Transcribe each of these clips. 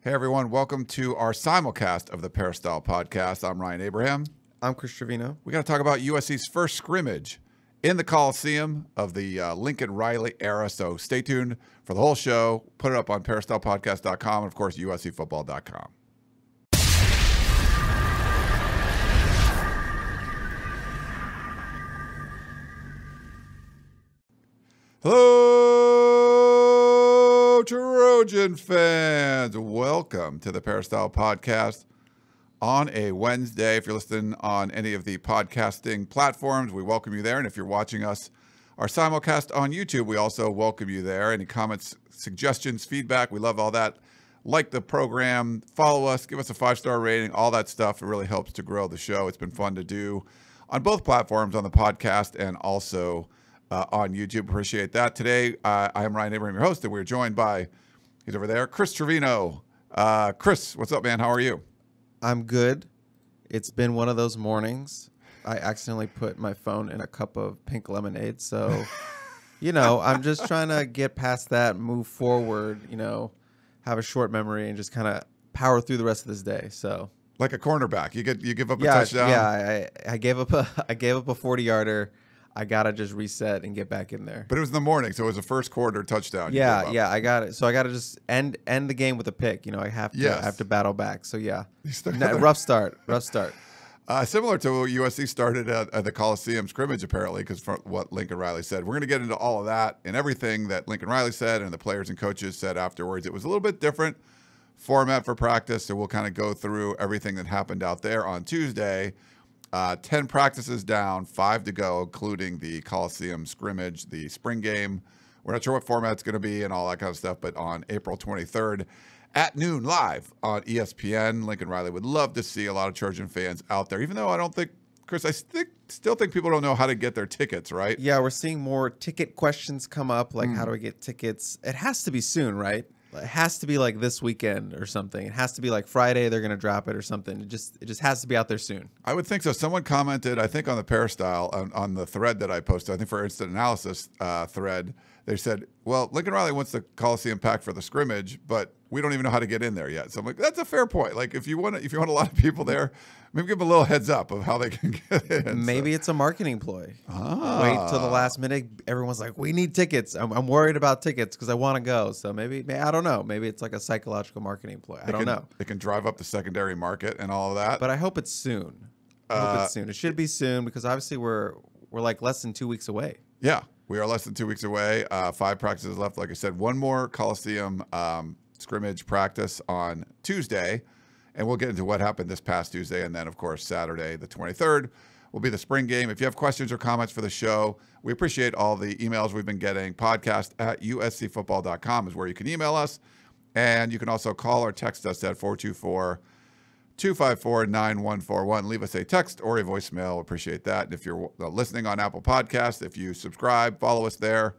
Hey everyone, welcome to our simulcast of the Peristyle Podcast. I'm Ryan Abraham. I'm Chris Trevino. We got to talk about USC's first scrimmage in the Coliseum of the Lincoln Riley era. So stay tuned for the whole show. Put it up on peristylepodcast.com and of course uscfootball.com. Hello, Trojan fans. Welcome to the Peristyle Podcast on a Wednesday. If you're listening on any of the podcasting platforms, we welcome you there. And if you're watching us, our simulcast on YouTube, we also welcome you there. Any comments, suggestions, feedback, we love all that. Like the program, follow us, give us a 5-star rating, all that stuff. It really helps to grow the show. It's been fun to do on both platforms, on the podcast and also on YouTube. Appreciate that. Today, I am Ryan Abraham, your host, and we're joined by, he's over there, Chris Trevino. Chris, what's up, man? How are you? I'm good. It's been one of those mornings. I accidentally put my phone in a cup of pink lemonade. So, I'm just trying to get past that, move forward, have a short memory and just kind of power through the rest of this day. So, like a cornerback, you give up a touchdown. Yeah, I gave up a 40-yarder. I gotta just reset and get back in there. But it was in the morning, so it was a first quarter touchdown. Yeah, I got it. So I gotta just end the game with a pick. I have to battle back. So yeah, rough start. Similar to what USC started at the Coliseum scrimmage, apparently, because from what Lincoln Riley said. We're going to get into all of that and everything that Lincoln Riley said and the players and coaches said afterwards. It was a little bit different format for practice, so we'll kind of go through everything that happened out there on Tuesday. 10 practices down, 5 to go, including the Coliseum scrimmage, the spring game. We're not sure what format it's going to be and all that kind of stuff, but on April 23rd at noon live on ESPN. Lincoln Riley would love to see a lot of Trojan fans out there, even though I don't think, Chris, I still think people don't know how to get their tickets, right? Yeah, we're seeing more ticket questions come up, like how do I get tickets? It has to be soon, right? It has to be like this weekend or something. It has to be like Friday they're going to drop it or something. It just has to be out there soon. I would think so. Someone commented, I think on the Peristyle, on the thread that I posted, I think for instant analysis thread, they said, well, Lincoln Riley wants the Coliseum pack for the scrimmage, but we don't even know how to get in there yet. So I'm like, that's a fair point. Like if you want a lot of people there, maybe give them a little heads up of how they can get in. Maybe it's a marketing ploy. Wait till the last minute. Everyone's like, we need tickets. I'm worried about tickets because I want to go. So maybe I don't know. Maybe it's like a psychological marketing ploy. I don't know. It can drive up the secondary market and all of that. But I hope it's soon. It should be soon because obviously we're like less than 2 weeks away. Yeah, we are less than 2 weeks away. 5 practices left. Like I said, one more Coliseum scrimmage practice on Tuesday. And we'll get into what happened this past Tuesday. And then, of course, Saturday, the 23rd, will be the spring game. If you have questions or comments for the show, we appreciate all the emails we've been getting. Podcast@uscfootball.com is where you can email us. And you can also call or text us at 424-254-9141. Leave us a text or a voicemail. We appreciate that. And if you're listening on Apple Podcasts, if you subscribe, follow us there.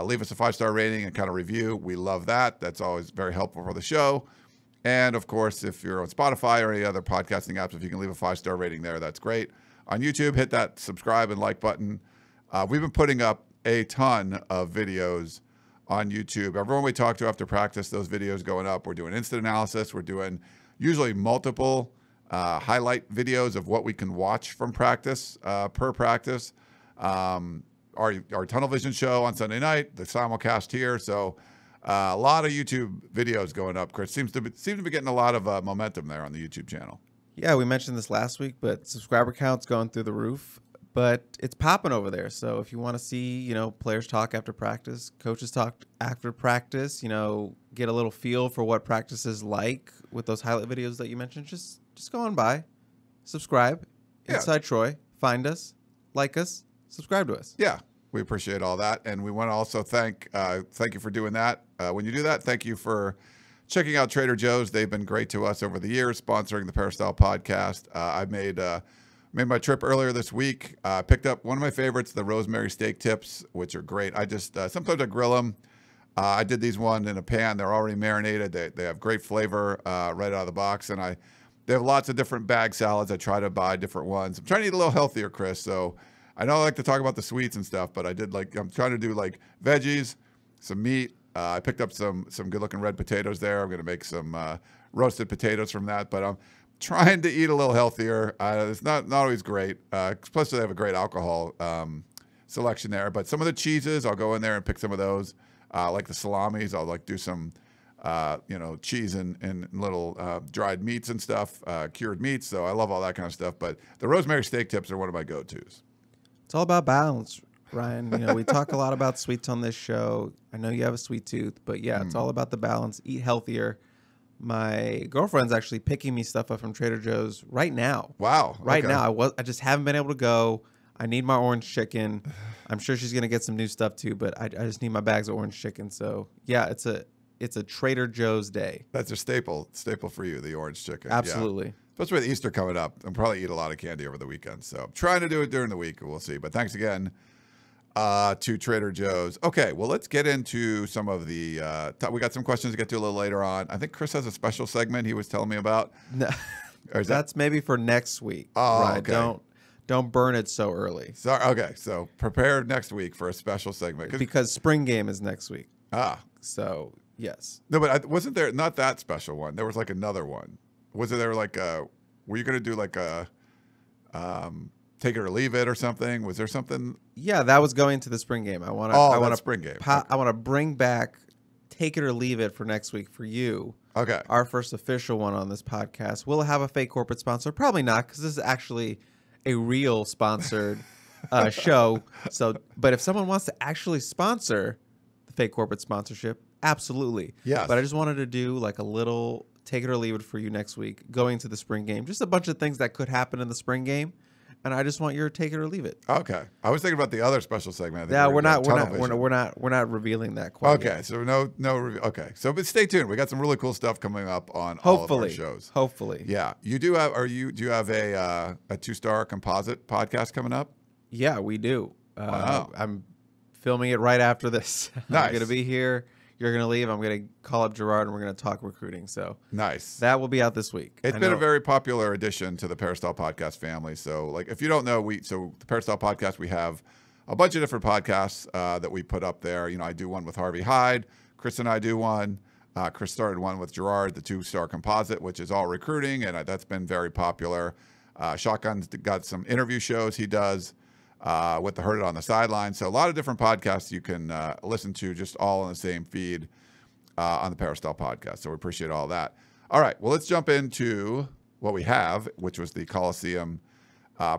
Leave us a 5-star rating and kind of review. We love that. That's always very helpful for the show. And, of course, if you're on Spotify or any other podcasting apps, if you can leave a 5-star rating there, that's great. On YouTube, hit that subscribe and like button. We've been putting up a ton of videos on YouTube. Everyone we talk to after practice, those videos going up. We're doing instant analysis. We're doing usually multiple highlight videos of what we can watch from practice per practice. Our tunnel vision show on Sunday night, the simulcast here. So a lot of YouTube videos going up, Chris. Seems to be getting a lot of momentum there on the YouTube channel. Yeah, we mentioned this last week, but subscriber count's going through the roof. But it's popping over there. So if you want to see, players talk after practice, coaches talk after practice, get a little feel for what practice is like with those highlight videos that you mentioned, just go on by, subscribe, Inside Troy, find us, like us, subscribe to us. Yeah. We appreciate all that. And we want to also thank you for doing that. When you do that, thank you for checking out Trader Joe's. They've been great to us over the years, sponsoring the Peristyle Podcast. I made my trip earlier this week. Picked up one of my favorites, the rosemary steak tips, which are great. I just sometimes I grill them. I did these one in a pan. They're already marinated. They have great flavor right out of the box. And they have lots of different bag salads. I try to buy different ones. I'm trying to eat a little healthier, Chris. So I know I like to talk about the sweets and stuff, but I'm trying to do like veggies, some meat, I picked up some good-looking red potatoes there. I'm going to make some roasted potatoes from that, but I'm trying to eat a little healthier. It's not always great, especially they have a great alcohol selection there. But some of the cheeses, I'll go in there and pick some of those. Like the salamis, I'll like do some cheese and little dried meats and stuff, cured meats. So I love all that kind of stuff. But the rosemary steak tips are one of my go-tos. It's all about balance, Ryan. We talk a lot about sweets on this show. I know you have a sweet tooth, but yeah, it's all about the balance. Eat healthier. My girlfriend's actually picking me stuff up from Trader Joe's right now. Wow. Right now. I just haven't been able to go. I need my orange chicken. I'm sure she's going to get some new stuff too, but I just need my bags of orange chicken. So yeah, it's a Trader Joe's day. That's a staple for you, the orange chicken. Absolutely. Yeah. Especially with Easter coming up. I'll probably eat a lot of candy over the weekend. So I'm trying to do it during the week. We'll see. But thanks again to Trader Joe's. Okay, well, let's get into some of the we got some questions to get to a little later on. I think Chris has a special segment he was telling me about. No, that's maybe for next week. Oh, right. okay. Don't burn it so early. Sorry. Okay, so prepare next week for a special segment. Because spring game is next week. So yes. No, but wasn't there not that special one? There was like another one. Was there like were you going to do like a take it or leave it or something? Was there something? Yeah, that was going to the spring game. I want to spring game. I want to bring back take it or leave it for next week for you. Okay. Our first official one on this podcast. We'll have a fake corporate sponsor. Probably not, because this is actually a real sponsored show. So, but if someone wants to actually sponsor the fake corporate sponsorship, absolutely. Yes. But I just wanted to do like a little take it or leave it for you next week, going to the spring game. Just a bunch of things that could happen in the spring game, and I just want your take it or leave it. Okay. I was thinking about the other special segment. Yeah, we're not revealing that quite okay, yet. so no okay. So but stay tuned. We got some really cool stuff coming up on Hopefully. all of our shows. Hopefully. Yeah. You do have do you have a 2-star composite podcast coming up? Yeah, we do. Wow. I'm filming it right after this. Nice. I'm going to be here. You're going to leave. I'm going to call up Gerard, and we're going to talk recruiting. So nice. That will be out this week. It's been a very popular addition to the Peristyle Podcast family. So, like, if you don't know, the Peristyle Podcast, we have a bunch of different podcasts that we put up there. I do one with Harvey Hyde. Chris and I do one. Chris started one with Gerard, the 2-star composite, which is all recruiting, and that's been very popular. Shotgun's got some interview shows he does with the Heard It on the Sideline. So a lot of different podcasts you can listen to, just all on the same feed on the Peristyle Podcast. So we appreciate all that. All right, well, let's jump into what we have, which was the Coliseum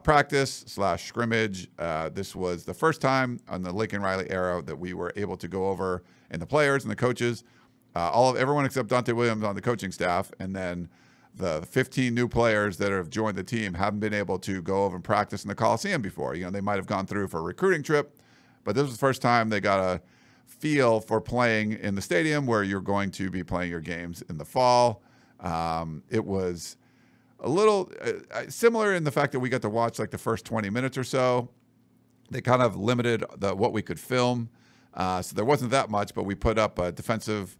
practice/scrimmage. This was the first time on the Lincoln Riley era that we were able to go over, and the players and the coaches, everyone except Dante Williams on the coaching staff, and then the 15 new players that have joined the team haven't been able to go over and practice in the Coliseum before. They might have gone through for a recruiting trip, but this was the first time they got a feel for playing in the stadium where you're going to be playing your games in the fall. It was a little similar in the fact that we got to watch like the first 20 minutes or so. They kind of limited what we could film. So there wasn't that much, but we put up a defensive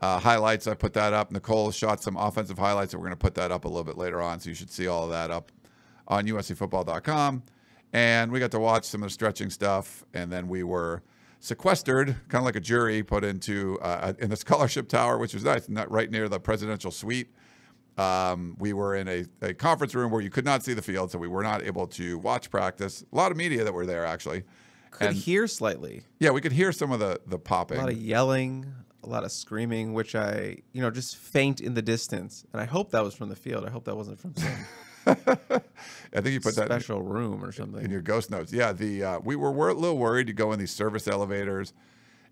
highlights. I put that up. Nicole shot some offensive highlights, and we're going to put that up a little bit later on. So you should see all of that up on uscfootball.com. And we got to watch some of the stretching stuff. And then we were sequestered, kind of like a jury, put into in the scholarship tower, which was nice, not right near the presidential suite. We were in a conference room where you could not see the field, so we were not able to watch practice. A lot of media that were there, actually. Could hear slightly. Yeah, we could hear some of the popping. A lot of yelling. A lot of screaming, which I, just faint in the distance. And I hope that was from the field. I hope that wasn't from some I think you put special room or something. In your ghost notes. Yeah, we were a little worried to go in these service elevators.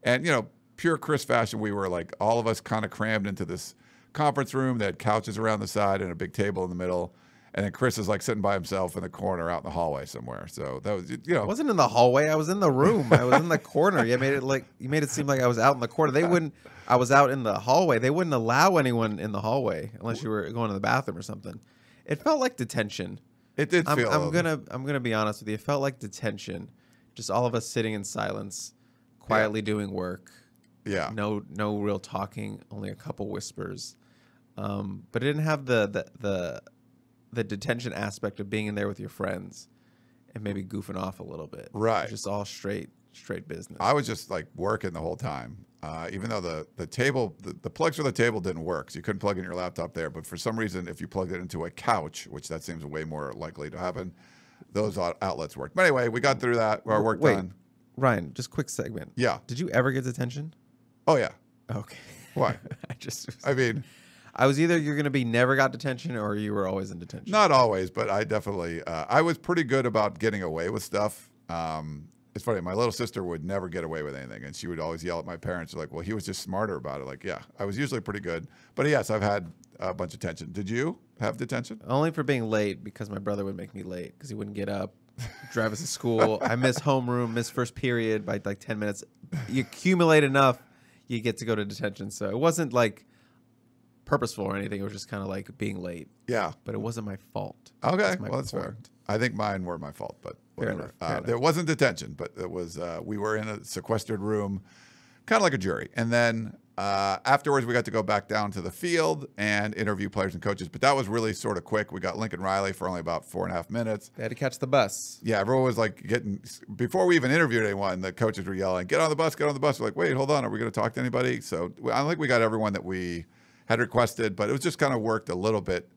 And, pure Chris fashion, we were like all of us kind of crammed into this conference room that had couches around the side and a big table in the middle. And then Chris is like sitting by himself in the corner out in the hallway somewhere. So that was, I wasn't in the hallway. I was in the room. I was in the corner. You made it seem like I was out in the corner. I was out in the hallway. They wouldn't allow anyone in the hallway unless you were going to the bathroom or something. It felt like detention. It did feel. I'm gonna be honest with you. It felt like detention. Just all of us sitting in silence, quietly doing work. Yeah. No real talking. Only a couple whispers. But it didn't have the detention aspect of being in there with your friends and maybe goofing off a little bit. Right. Just all straight straight business. I was just like working the whole time. Even though the table, the plugs for the table didn't work, so you couldn't plug in your laptop there. But for some reason, if you plugged it into a couch, which that seems way more likely to happen, those outlets worked. But anyway, we got through that. Our work done. Ryan, just quick segment. Yeah. Did you ever get detention? Oh yeah. Okay. Why? I mean, I was either you're going to be never got detention or you were always in detention. Not always, but I definitely I was pretty good about getting away with stuff. It's funny, my little sister would never get away with anything, and she would always yell at my parents like, well, he was just smarter about it. Like, yeah, I was usually pretty good. But yes, I've had a bunch of detention. Did you have detention? Only for being late, because my brother would make me late because he wouldn't get up, drive us to school. I miss homeroom, miss first period by like 10 minutes. You accumulate enough, you get to go to detention. So it wasn't like purposeful or anything. It was just kind of like being late. Yeah. But it wasn't my fault. Okay, well, that's fair. I think mine were my fault, but whatever. Fair enough. There wasn't detention, but it was. We were in a sequestered room, kind of like a jury. And then afterwards, we got to go back down to the field and interview players and coaches. But that was really sort of quick. We got Lincoln Riley for only about 4.5 minutes. They had to catch the bus. Yeah, everyone was like before we even interviewed anyone, the coaches were yelling, "Get on the bus, get on the bus." We're like, "Wait, hold on. Are we going to talk to anybody?" So I think we got everyone that we had requested, but it was just kind of worked a little bit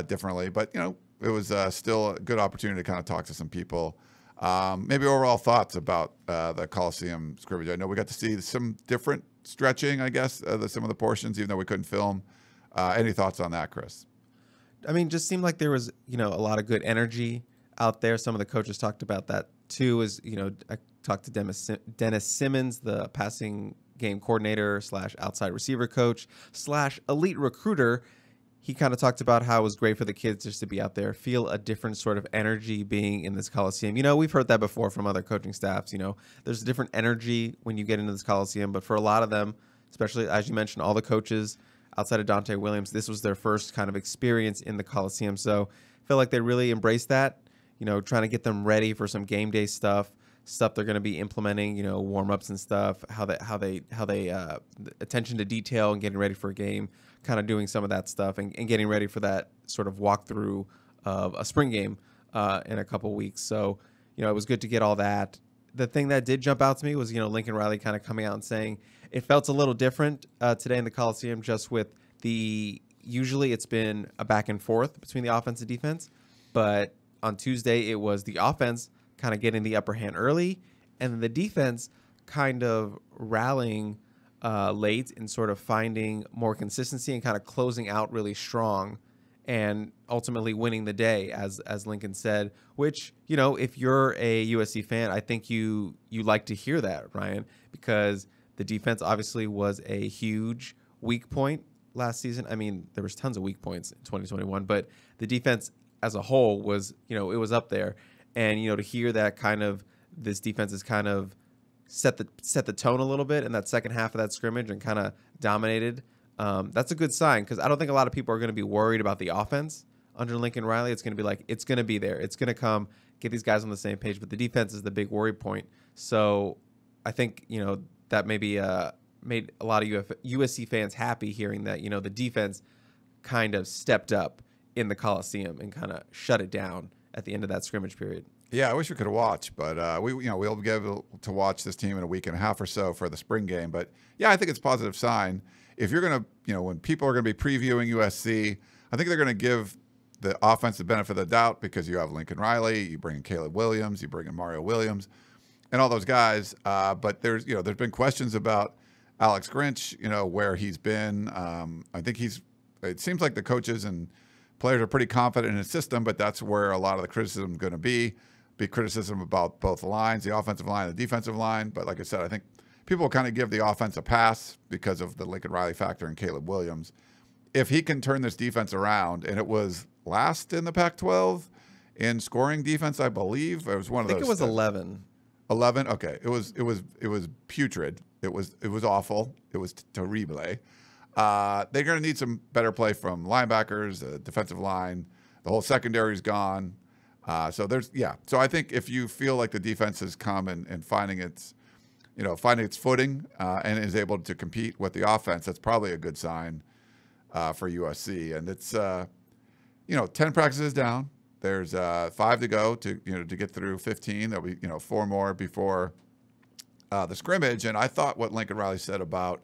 differently. But, it was still a good opportunity to kind of talk to some people. Maybe overall thoughts about the Coliseum scrimmage. I know we got to see some different stretching, I guess, some of the portions, even though we couldn't film. Any thoughts on that, Chris? I mean, just seemed like there was, a lot of good energy out there. Some of the coaches talked about that too. I talked to Dennis Simmons, the passing game coordinator / outside receiver coach / elite recruiter. He kind of talked about how it was great for the kids just to be out there, feel a different sort of energy being in this Coliseum. We've heard that before from other coaching staffs. There's a different energy when you get into this Coliseum. But for a lot of them, especially as you mentioned, all the coaches outside of Dante Williams, this was their first kind of experience in the Coliseum. So I feel like they really embraced that, trying to get them ready for some game day stuff they're going to be implementing, warm-ups and stuff, how they attention to detail and getting ready for a game, kind of doing some of that stuff and getting ready for that sort of walkthrough of a spring game in a couple weeks. So, it was good to get all that. The thing that did jump out to me was, Lincoln Riley kind of coming out and saying it felt a little different today in the Coliseum, just with usually it's been a back and forth between the offense and defense, but on Tuesday it was the offense kind of getting the upper hand early, and then the defense kind of rallying late and sort of finding more consistency and kind of closing out really strong and ultimately winning the day, as Lincoln said, which, if you're a USC fan, I think you like to hear that, Ryan, because the defense obviously was a huge weak point last season. I mean, there was tons of weak points in 2021, but the defense as a whole was, it was up there. And, to hear that kind of this defense has kind of set the tone a little bit in that second half of that scrimmage and kind of dominated, that's a good sign, because I don't think a lot of people are going to be worried about the offense under Lincoln Riley. It's going to be like, it's going to be there. It's going to come, get these guys on the same page. But the defense is the big worry point. So I think, that maybe made a lot of USC fans happy hearing that, the defense kind of stepped up in the Coliseum and kind of shut it down at the end of that scrimmage period. Yeah, I wish we could watch, but we'll be able to watch this team in a week and a half or so for the spring game. But yeah, I think it's a positive sign. If you're going to, when people are going to be previewing USC, I think they're going to give the offense the benefit of the doubt, because you have Lincoln Riley, you bring in Caleb Williams, you bring in Mario Williams, and all those guys. But there's been questions about Alex Grinch, where he's been. I think it seems like the coaches and players are pretty confident in his system, but that's where a lot of the criticism is going to be criticism about both lines, the offensive line and the defensive line. But like I said, I think people will kind of give the offense a pass because of the Lincoln Riley factor and Caleb Williams. If he can turn this defense around, and it was last in the Pac-12 in scoring defense, I believe. It was one of those. I think it was 11. 11? Okay. It was putrid. It was awful. It was terrible. They're going to need some better play from linebackers, the defensive line. The whole secondary is gone. So I think if you feel like the defense has come and finding its footing and is able to compete with the offense, that's probably a good sign for USC. And it's 10 practices down. There's 5 to go to get through 15. There'll be 4 more before the scrimmage, and I thought what Lincoln Riley said about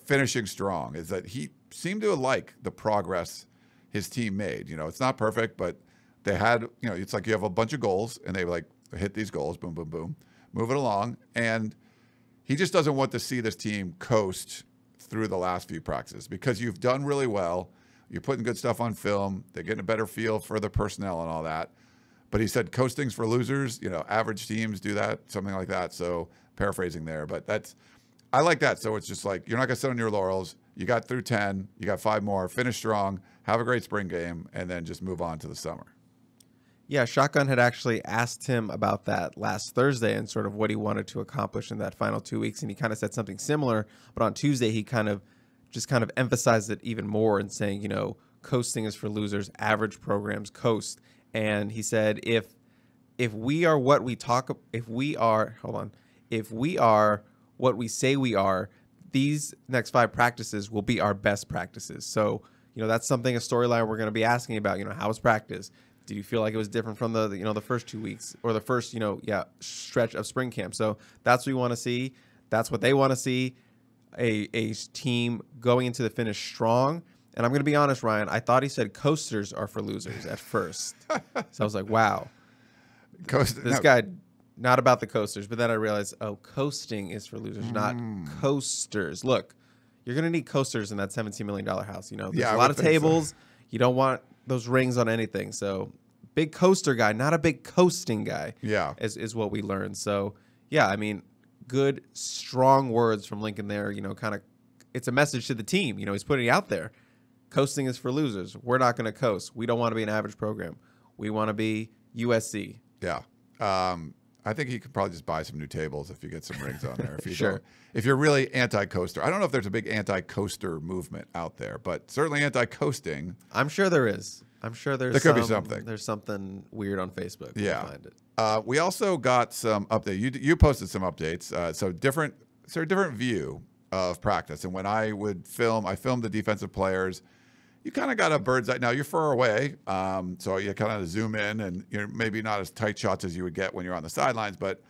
finishing strong is that he seemed to like the progress his team made. It's not perfect, but they had it's like you have a bunch of goals, and they like hit these goals, boom, boom, boom, move it along, and he just doesn't want to see this team coast through the last few practices because you've done really well. You're putting good stuff on film. They're getting a better feel for the personnel and all that. But he said coasting's for losers. Average teams do that, something like that. So paraphrasing there, but I like that. So it's just like you're not gonna sit on your laurels. You got through 10. You got 5 more. Finish strong. Have a great spring game, and then just move on to the summer. Yeah, Shotgun had actually asked him about that last Thursday and sort of what he wanted to accomplish in that final 2 weeks, and he kind of said something similar. But on Tuesday, he kind of emphasized it even more and saying, coasting is for losers. Average programs coast. And he said, if we are what we say we are, these next 5 practices will be our best practices. So, that's a storyline we're going to be asking about. How was practice? Did you feel like it was different from the first 2 weeks or the first, stretch of spring camp? So that's what we want to see. That's what they want to see. A team going into the finish strong. And I'm going to be honest, Ryan, I thought he said coasters are for losers at first. So I was like, wow. This guy, not about the coasters. But then I realized, coasting is for losers, not coasters. Look, you're going to need coasters in that $17 million house. There's a lot of tables. So. You don't want those rings on anything. So big coaster guy, not a big coasting guy. Yeah. Is what we learned. So, yeah, I mean, good, strong words from Lincoln there. It's a message to the team. He's putting it out there. Coasting is for losers. We're not going to coast. We don't want to be an average program. We want to be USC. Yeah. I think he could probably just buy some new tables if you get some rings on there. If you Sure. If you're really anti-coaster. I don't know if there's a big anti-coaster movement out there, but certainly anti-coasting. I'm sure there is. There could be something. There's something weird on Facebook. Yeah. Find it. We also got some updates. You posted some updates. So different view of practice. And when I filmed the defensive players. You kind of got a bird's eye. Now you're far away, so you kind of zoom in, and you're maybe not as tight shots as you would get when you're on the sidelines, but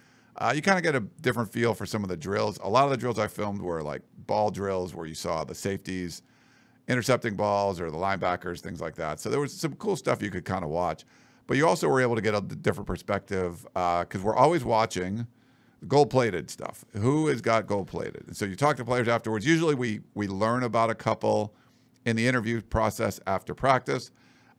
you kind of get a different feel for some of the drills. A lot of the drills I filmed were like ball drills where you saw the safeties intercepting balls or the linebackers, things like that. So there was some cool stuff you could kind of watch, but you also were able to get a different perspective because we're always watching gold-plated stuff. Who has got gold-plated? And so you talk to players afterwards. Usually we learn about a couple in the interview process after practice.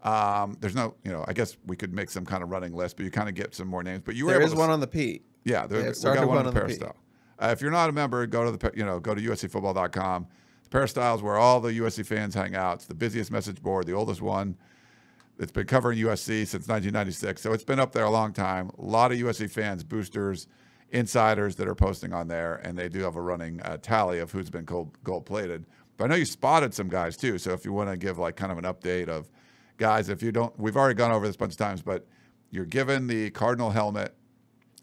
There's no, I guess we could make some kind of running list, but you kind of get some more names. But there is one on the P. Yeah, we got one on the Peristyle. If you're not a member, go to USCfootball.com. Peristyle is where all the USC fans hang out. It's the busiest message board, the oldest one. It's been covering USC since 1996, so it's been up there a long time. A lot of USC fans, boosters, insiders that are posting on there, and they do have a running tally of who's been gold-plated. But I know you spotted some guys too. So if you want to give like kind of an update of guys, if you don't, we've already gone over this a bunch of times, but you're given the Cardinal helmet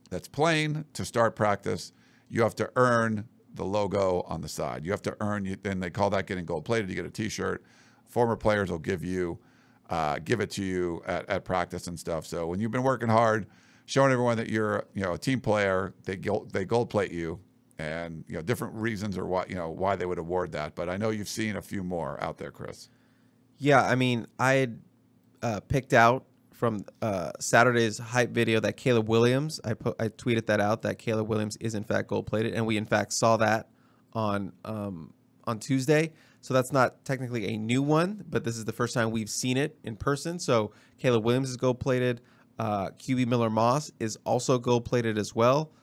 that's plain to start practice. You have to earn the logo on the side. You have to earn, and they call that getting gold plated. You get a T-shirt. Former players will give it to you at practice and stuff. So when you've been working hard, showing everyone that you're a team player, they gold plate you. And different reasons or why they would award that, but I know you've seen a few more out there, Chris. Yeah, I mean, I had picked out from Saturday's hype video that Caleb Williams. I tweeted that out that Caleb Williams is in fact gold plated, and we in fact saw that on Tuesday. So that's not technically a new one, but this is the first time we've seen it in person. So Caleb Williams is gold plated. QB Miller Moss is also gold plated as well.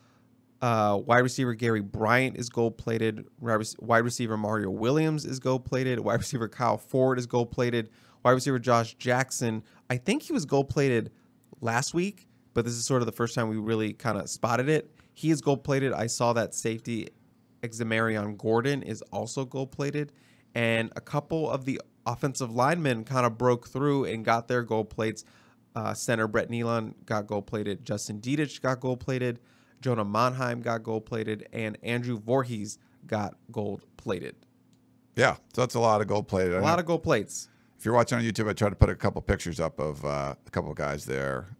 Wide receiver Gary Bryant is gold-plated. Wide receiver Mario Williams is gold-plated. Wide receiver Kyle Ford is gold-plated. Wide receiver Josh Jackson, I think he was gold-plated last week, but this is sort of the first time we really kind of spotted it. He is gold-plated. I saw that safety Examarion Gordon is also gold-plated. And a couple of the offensive linemen kind of broke through and got their gold plates. Center Brett Nealon got gold-plated. Justin Dietich got gold-plated. Jonah Monheim got gold-plated, and Andrew Voorhees got gold-plated. Yeah, so that's a lot of gold-plated. A lot of gold plates. If you're watching on YouTube, I tried to put a couple pictures up of a couple of guys there.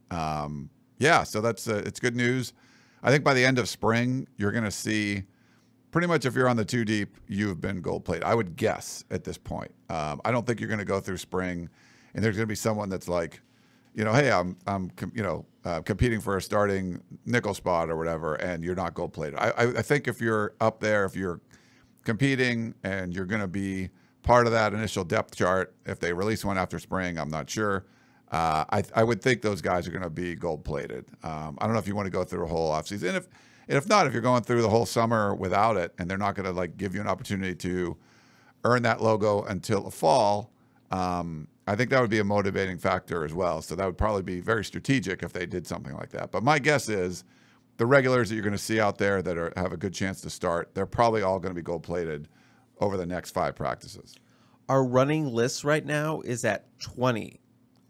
Yeah, so that's it's good news. I think by the end of spring, you're going to see pretty much if you're on the 2 deep, you've been gold plated. I would guess at this point. I don't think you're going to go through spring and there's going to be someone that's like, hey, I'm competing for a starting nickel spot or whatever, and you're not gold plated. I think if you're up there, if you're competing and you're going to be part of that initial depth chart, if they release one after spring, I'm not sure. I would think those guys are going to be gold plated. I don't know if you want to go through a whole offseason. And if not, if you're going through the whole summer without it and they're not going to like give you an opportunity to earn that logo until the fall, I think that would be a motivating factor as well. So that would probably be very strategic if they did something like that. But my guess is the regulars that you're going to see out there that have a good chance to start, they're probably all going to be gold plated over the next 5 practices. Our running list right now is at 20.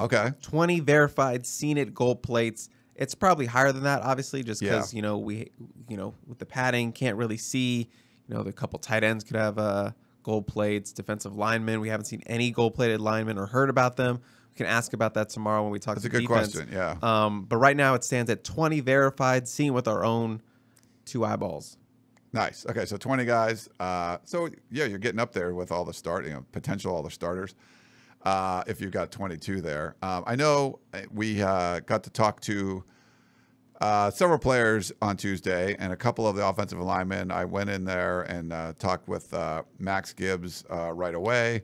Okay. 20 verified, seen it gold plates. It's probably higher than that, obviously, just because, we with the padding, can't really see. The couple tight ends could have gold plates. Defensive linemen, we haven't seen any gold plated linemen or heard about them. We can ask about that tomorrow when we talk. That's to a good defense. question. Yeah. But right now it stands at 20 verified, seen with our own 2 eyeballs. Nice. Okay, so 20 guys. So yeah, you're getting up there with all the potential all the starters. If you've got 22 there, I know we got to talk to several players on Tuesday, and a couple of the offensive linemen. I went in there and talked with Max Gibbs right away.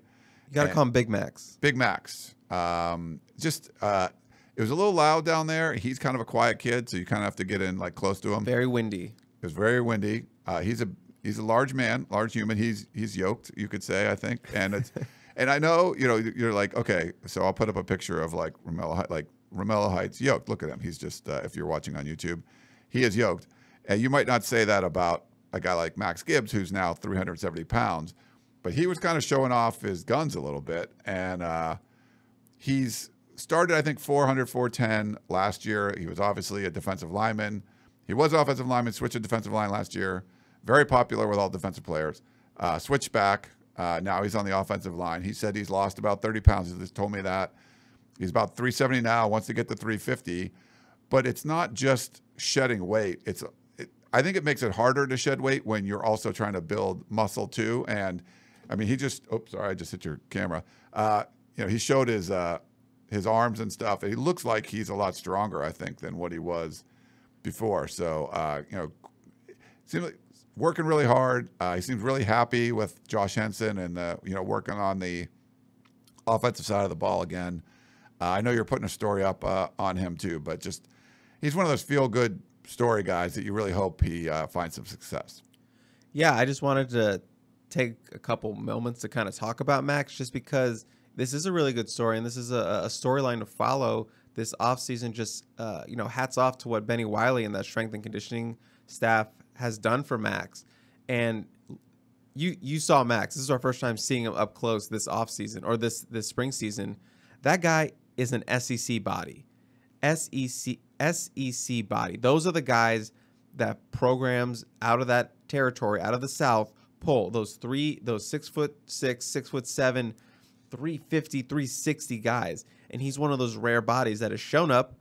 You got to call him Big Max. Big Max. It was a little loud down there. He's kind of a quiet kid, so you kind of have to get in like close to him. Very windy. It was very windy. He's a large man, large human. He's yoked, you could say, I think. And it's and I know, you're like, okay, so I'll put up a picture of like Romello Heights yoked. Look at him. He's just if you're watching on YouTube, he is yoked. And you might not say that about a guy like Max Gibbs, who's now 370 pounds, but he was kind of showing off his guns a little bit. And he's started, I think, 400, 410 last year. He was obviously a defensive lineman. He was an offensive lineman, switched to defensive line last year. Very popular with all defensive players. Switched back. Now he's on the offensive line. He said he's lost about 30 pounds. He just told me that. He's about 370 now, wants to get to 350. But it's not just shedding weight. I think it makes it harder to shed weight when you're also trying to build muscle too. And I mean, I just hit your camera. He showed his arms and stuff. And he looks like he's a lot stronger, I think, than what he was before. So, seems like working really hard. He seems really happy with Josh Henson and, working on the offensive side of the ball again. I know you're putting a story up on him too, but he's one of those feel-good story guys that you really hope he finds some success. Yeah, I just wanted to take a couple moments to kind of talk about Max, just because this is a really good story, and this is a storyline to follow this offseason. Just, hats off to what Benny Wiley and that strength and conditioning staff has done for Max. And you saw Max. This is our first time seeing him up close this offseason or this spring season. That guy is an SEC body. SEC body. Those are the guys that programs out of that territory, out of the South, pull. Those 6'6", 6'7", 350, 360 guys. And he's one of those rare bodies that has shown up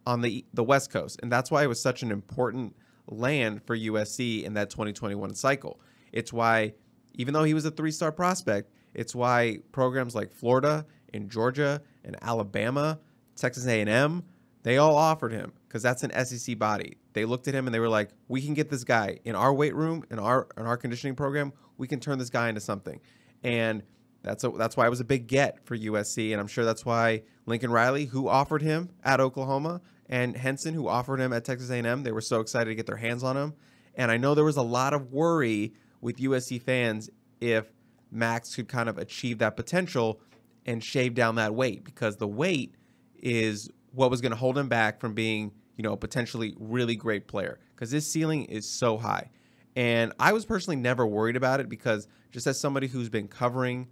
on the West Coast. And that's why it was such an important land for USC in that 2021 cycle. It's why, even though he was a 3-star prospect, it's why programs like Florida and Georgia and Alabama, Texas A&M, they all offered him, because that's an SEC body. They looked at him and they were like, we can get this guy in our weight room, in our conditioning program. We can turn this guy into something. And that's why it was a big get for USC. And I'm sure that's why Lincoln Riley, who offered him at Oklahoma, and Henson, who offered him at Texas A&M, they were so excited to get their hands on him. And I know there was a lot of worry with USC fans if Max could kind of achieve that potential and shave down that weight, because the weight is what was going to hold him back from being, a potentially really great player, because his ceiling is so high. And I was personally never worried about it, because just as somebody who's been covering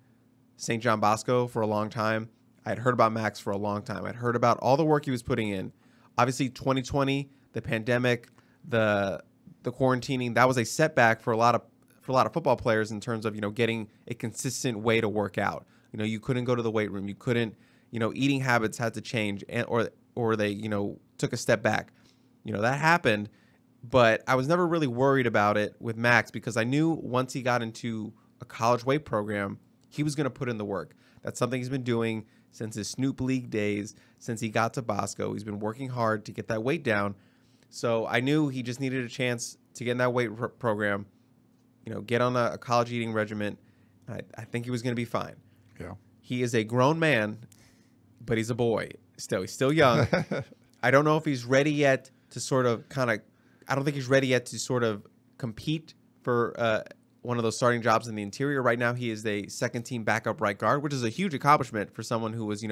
St. John Bosco for a long time, I'd heard about Max for a long time. I'd heard about all the work he was putting in. Obviously, 2020, the pandemic, the quarantining, that was a setback for a lot of football players in terms of, getting a consistent way to work out. You couldn't go to the weight room. You couldn't, eating habits had to change, or they, took a step back. That happened. But I was never really worried about it with Max because I knew once he got into a college weight program, he was going to put in the work. That's something he's been doing since his Snoop League days, since he got to Bosco. He's been working hard to get that weight down. So I knew he just needed a chance to get in that weight program, get on a college eating regimen. I think he was going to be fine. Yeah. He is a grown man, but he's a boy still. He's still young. I don't know if he's ready yet to I don't think he's ready yet to sort of compete for one of those starting jobs in the interior. Right now, he is a second-team backup right guard, which is a huge accomplishment for someone who was,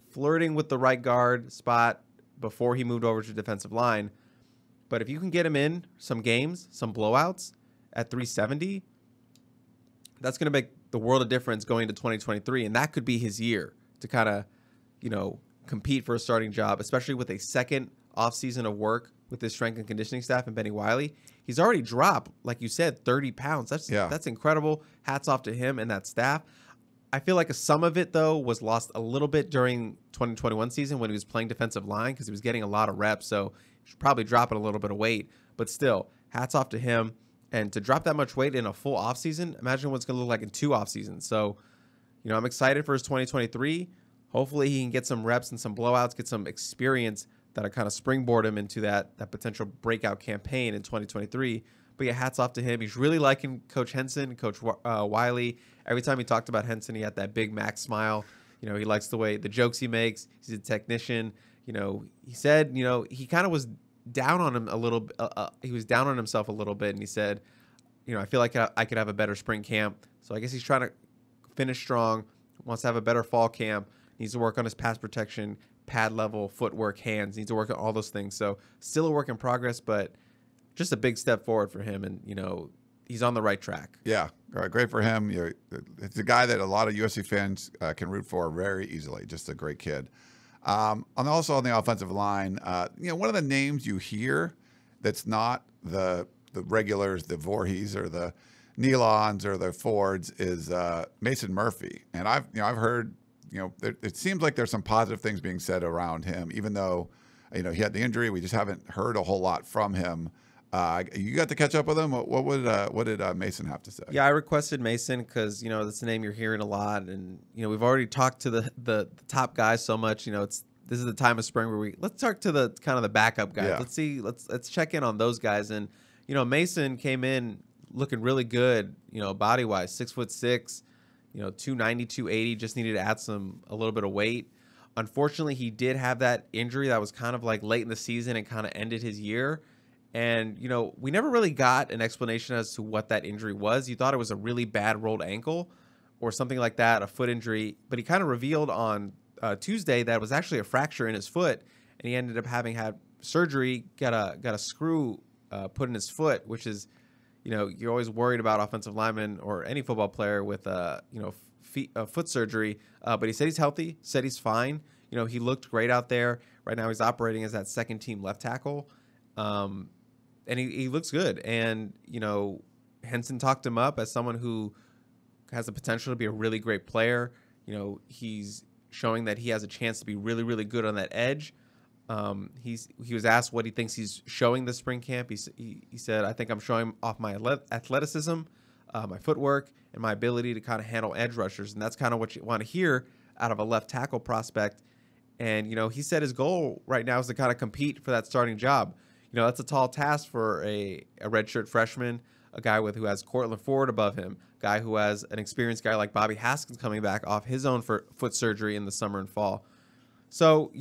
flirting with the right guard spot before he moved over to defensive line. But if you can get him in some games, some blowouts at 370, that's going to make the world of difference going into 2023. And that could be his year to kind of, compete for a starting job, especially with a second offseason of work with his strength and conditioning staff and Benny Wiley. He's already dropped, like you said, 30 pounds. That's incredible. Hats off to him and that staff. I feel like some of it, though, was lost a little bit during 2021 season when he was playing defensive line because he was getting a lot of reps. So he should probably dropping a little bit of weight. But still, hats off to him. And to drop that much weight in a full offseason, imagine what it's going to look like in 2 off seasons. So, I'm excited for his 2023. Hopefully he can get some reps and some blowouts, get some experience that'll kind of springboard him into that potential breakout campaign in 2023. But yeah, hats off to him. He's really liking Coach Henson, Coach Wiley. Every time he talked about Henson, he had that big Max smile. He likes the way the jokes he makes. He's a technician. He said, he kind of was down on him a little. He was down on himself a little bit, and he said, I feel like I could have a better spring camp. So I guess he's trying to finish strong. Wants to have a better fall camp. Needs to work on his pass protection, pad level, footwork, hands. Needs to work on all those things. So still a work in progress, but just a big step forward for him. And, he's on the right track. Yeah, great for him. It's a guy that a lot of USC fans can root for very easily. Just a great kid. And also on the offensive line, one of the names you hear that's not the regulars, the Voorhees or the Nealons or the Fords is Mason Murphy. And I've heard, it seems like there's some positive things being said around him, even though, he had the injury. We just haven't heard a whole lot from him. You got to catch up with him. What did Mason have to say? Yeah, I requested Mason because, that's a name you're hearing a lot. And, we've already talked to the top guys so much, this is the time of spring where let's talk to the kind of the backup guys. Yeah. Let's check in on those guys. And, Mason came in looking really good, body wise, 6'6", 290, 280, just needed to add a little bit of weight. Unfortunately, he did have that injury that was kind of like late in the season and kind of ended his year. And, we never really got an explanation as to what that injury was. You thought it was a really bad rolled ankle or something like that, a foot injury. But he kind of revealed on Tuesday that it was actually a fracture in his foot. And he ended up having had surgery, got a screw put in his foot, which is, you're always worried about offensive linemen or any football player with, foot surgery. But he said he's healthy, said he's fine. He looked great out there. Right now he's operating as that second team left tackle. And he looks good. And, Henson talked him up as someone who has the potential to be a really great player. He's showing that he has a chance to be really, really good on that edge. He was asked what he thinks he's showing this spring camp. He said, I think I'm showing off my athleticism, my footwork, and my ability to kind of handle edge rushers. And that's kind of what you want to hear out of a left tackle prospect. And, he said his goal right now is to kind of compete for that starting job. That's a tall task for a redshirt freshman, a guy who has Cortland Ford above him, a guy who has an experienced guy like Bobby Haskins coming back off his own foot surgery in the summer and fall. So,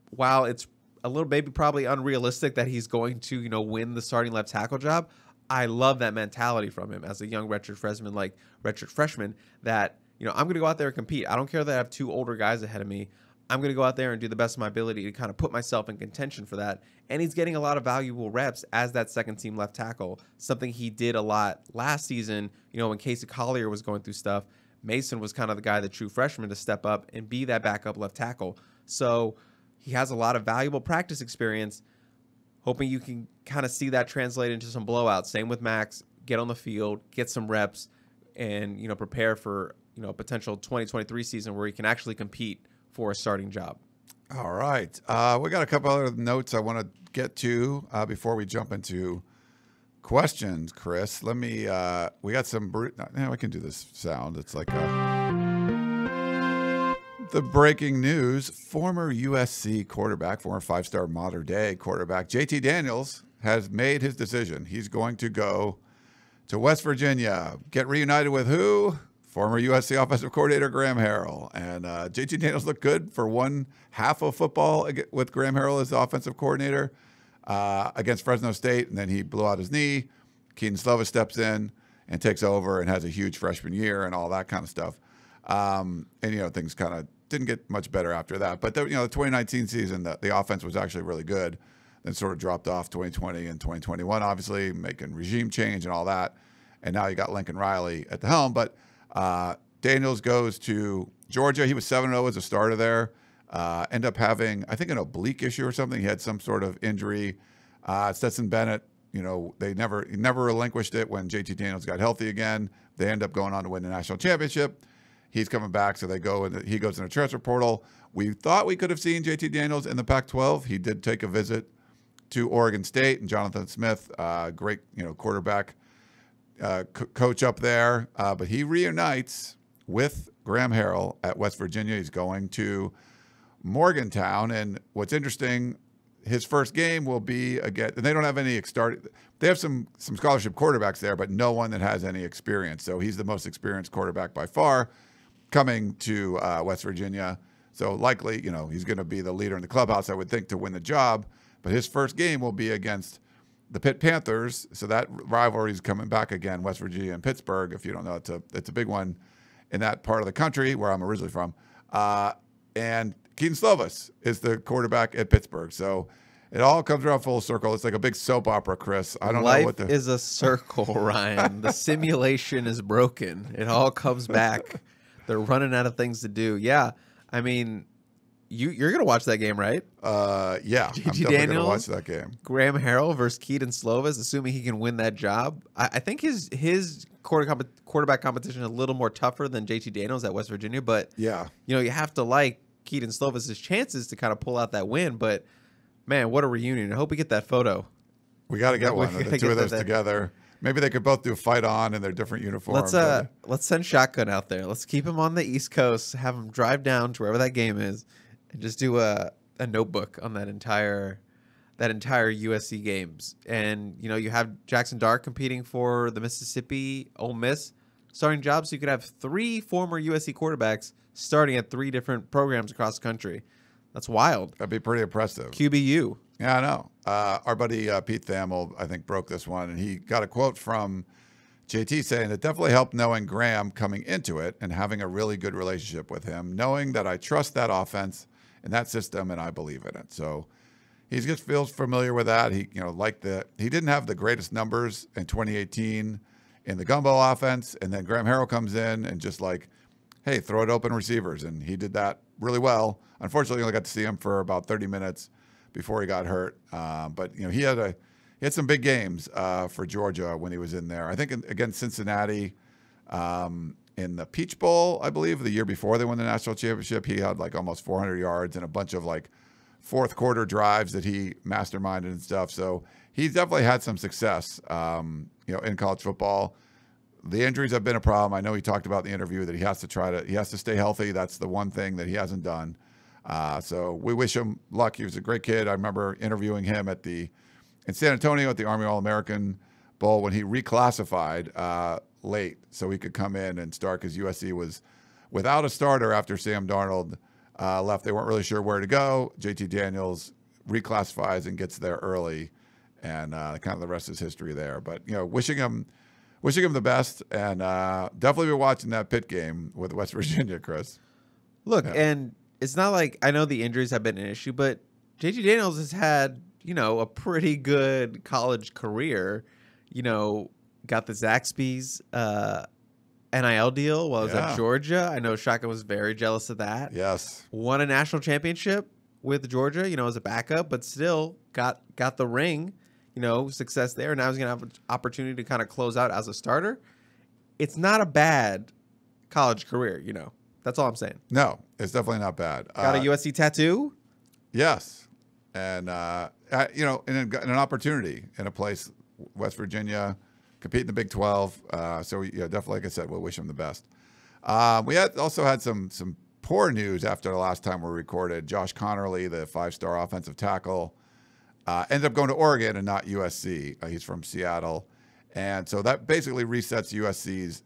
while it's a little maybe probably unrealistic that he's going to, win the starting left tackle job, I love that mentality from him as a young redshirt freshman that, I'm going to go out there and compete. I don't care that I have 2 older guys ahead of me. I'm going to go out there and do the best of my ability to kind of put myself in contention for that. And he's getting a lot of valuable reps as that second team left tackle, something he did a lot last season, when Casey Collier was going through stuff. Mason was kind of the guy, the true freshman, to step up and be that backup left tackle. So he has a lot of valuable practice experience, hoping you can kind of see that translate into some blowouts. Same with Max, get on the field, get some reps, and, prepare for, a potential 2023 season where he can actually compete for a starting job. All right. We got a couple other notes I want to get to before we jump into questions, Chris. Let me, we got some, I can do this sound. It's like the breaking news. Former USC quarterback, former 5-star Mater Dei quarterback, JT Daniels has made his decision. He's going to go to West Virginia, get reunited with who? Former USC offensive coordinator Graham Harrell. And JT Daniels looked good for one half of football with Graham Harrell as the offensive coordinator against Fresno State, and then he blew out his knee. Keaton Slovis steps in and takes over and has a huge freshman year and all that kind of stuff. And, things kind of didn't get much better after that. But, the 2019 season, the offense was actually really good. Then sort of dropped off 2020 and 2021, obviously, making regime change and all that. And now you got Lincoln Riley at the helm. But Daniels goes to Georgia. He was 7-0 as a starter there. Ended up having, I think, an oblique issue or something. He had some sort of injury. Stetson Bennett, he never relinquished it when JT Daniels got healthy again. They end up going on to win the national championship. He's coming back, so he goes in the transfer portal. We thought we could have seen JT Daniels in the Pac-12. He did take a visit to Oregon State, and Jonathan Smith, great quarterback coach up there. But he reunites with Graham Harrell at West Virginia. He's going to Morgantown, and what's interesting, his first game will be again. And they don't have any started. They have some scholarship quarterbacks there, but no one that has any experience. So he's the most experienced quarterback by far, coming to West Virginia. So likely, he's going to be the leader in the clubhouse, I would think, to win the job. But his first game will be against the Pitt Panthers. So that rivalry is coming back again, West Virginia and Pittsburgh. If you don't know, it's a big one in that part of the country where I'm originally from. And Keaton Slovis is the quarterback at Pittsburgh. So it all comes around full circle. It's like a big soap opera, Chris. I don't know what Life is a circle, Ryan. The simulation is broken. It all comes back. They're running out of things to do. Yeah. I mean, you're going to watch that game, right? Yeah. I'm definitely going to watch that game. Graham Harrell versus Keaton Slovis, assuming he can win that job. I think his quarterback competition is a little more tougher than JT Daniels at West Virginia. But, yeah, you have to like Keaton Slovis' chances to kind of pull out that win. But, man, what a reunion. I hope we get that photo. We got to get one. The two of those together. Maybe they could both do fight on in their different uniforms. Let's send Shotgun out there. Let's keep him on the East Coast, have him drive down to wherever that game is, and just do a notebook on that entire USC games. And, you have Jackson Dart competing for the Mississippi Ole Miss starting job. So you could have 3 former USC quarterbacks starting at 3 different programs across the country. That's wild. That'd be pretty impressive. QBU. Yeah, I know. Our buddy Pete Thamel, I think, broke this one, and he got a quote from JT saying, "It definitely helped knowing Graham coming into it and having a really good relationship with him, knowing that I trust that offense and that system, and I believe in it." So he just feels familiar with that. He, he didn't have the greatest numbers in 2018 in the gumbo offense, and then Graham Harrell comes in and just hey, throw it open receivers, and he did that really well. Unfortunately, I only got to see him for about 30 minutes before he got hurt. But he had some big games for Georgia when he was in there. I think against Cincinnati in the Peach Bowl, I believe, the year before they won the national championship, he had almost 400 yards and a bunch of fourth quarter drives that he masterminded and stuff. So he's definitely had some success, in college football. The injuries have been a problem. I know he talked about in the interview that he has to stay healthy. That's the one thing that he hasn't done. So we wish him luck. He was a great kid. I remember interviewing him in San Antonio at the Army All-American Bowl when he reclassified late so he could come in and start, because USC was without a starter after Sam Darnold left. They weren't really sure where to go. JT Daniels reclassifies and gets there early, and kind of the rest is history there. But wishing him the best, and definitely be watching that Pitt game with West Virginia, Chris. Look, and it's not like, I know the injuries have been an issue, but JT Daniels has had, a pretty good college career. Got the Zaxby's NIL deal while I was at Georgia. I know Shaka was very jealous of that. Yes. Won a national championship with Georgia, as a backup, but still got the ring, success there. Now he's going to have an opportunity to kind of close out as a starter. It's not a bad college career, That's all I'm saying. No, it's definitely not bad. Got a USC tattoo? Yes. And, in an opportunity in a place, West Virginia, compete in the Big 12. Definitely, like I said, we'll wish him the best. We also had some poor news after the last time we recorded. Josh Connerly, the 5-star offensive tackle, ended up going to Oregon and not USC. He's from Seattle. And so that basically resets USC's,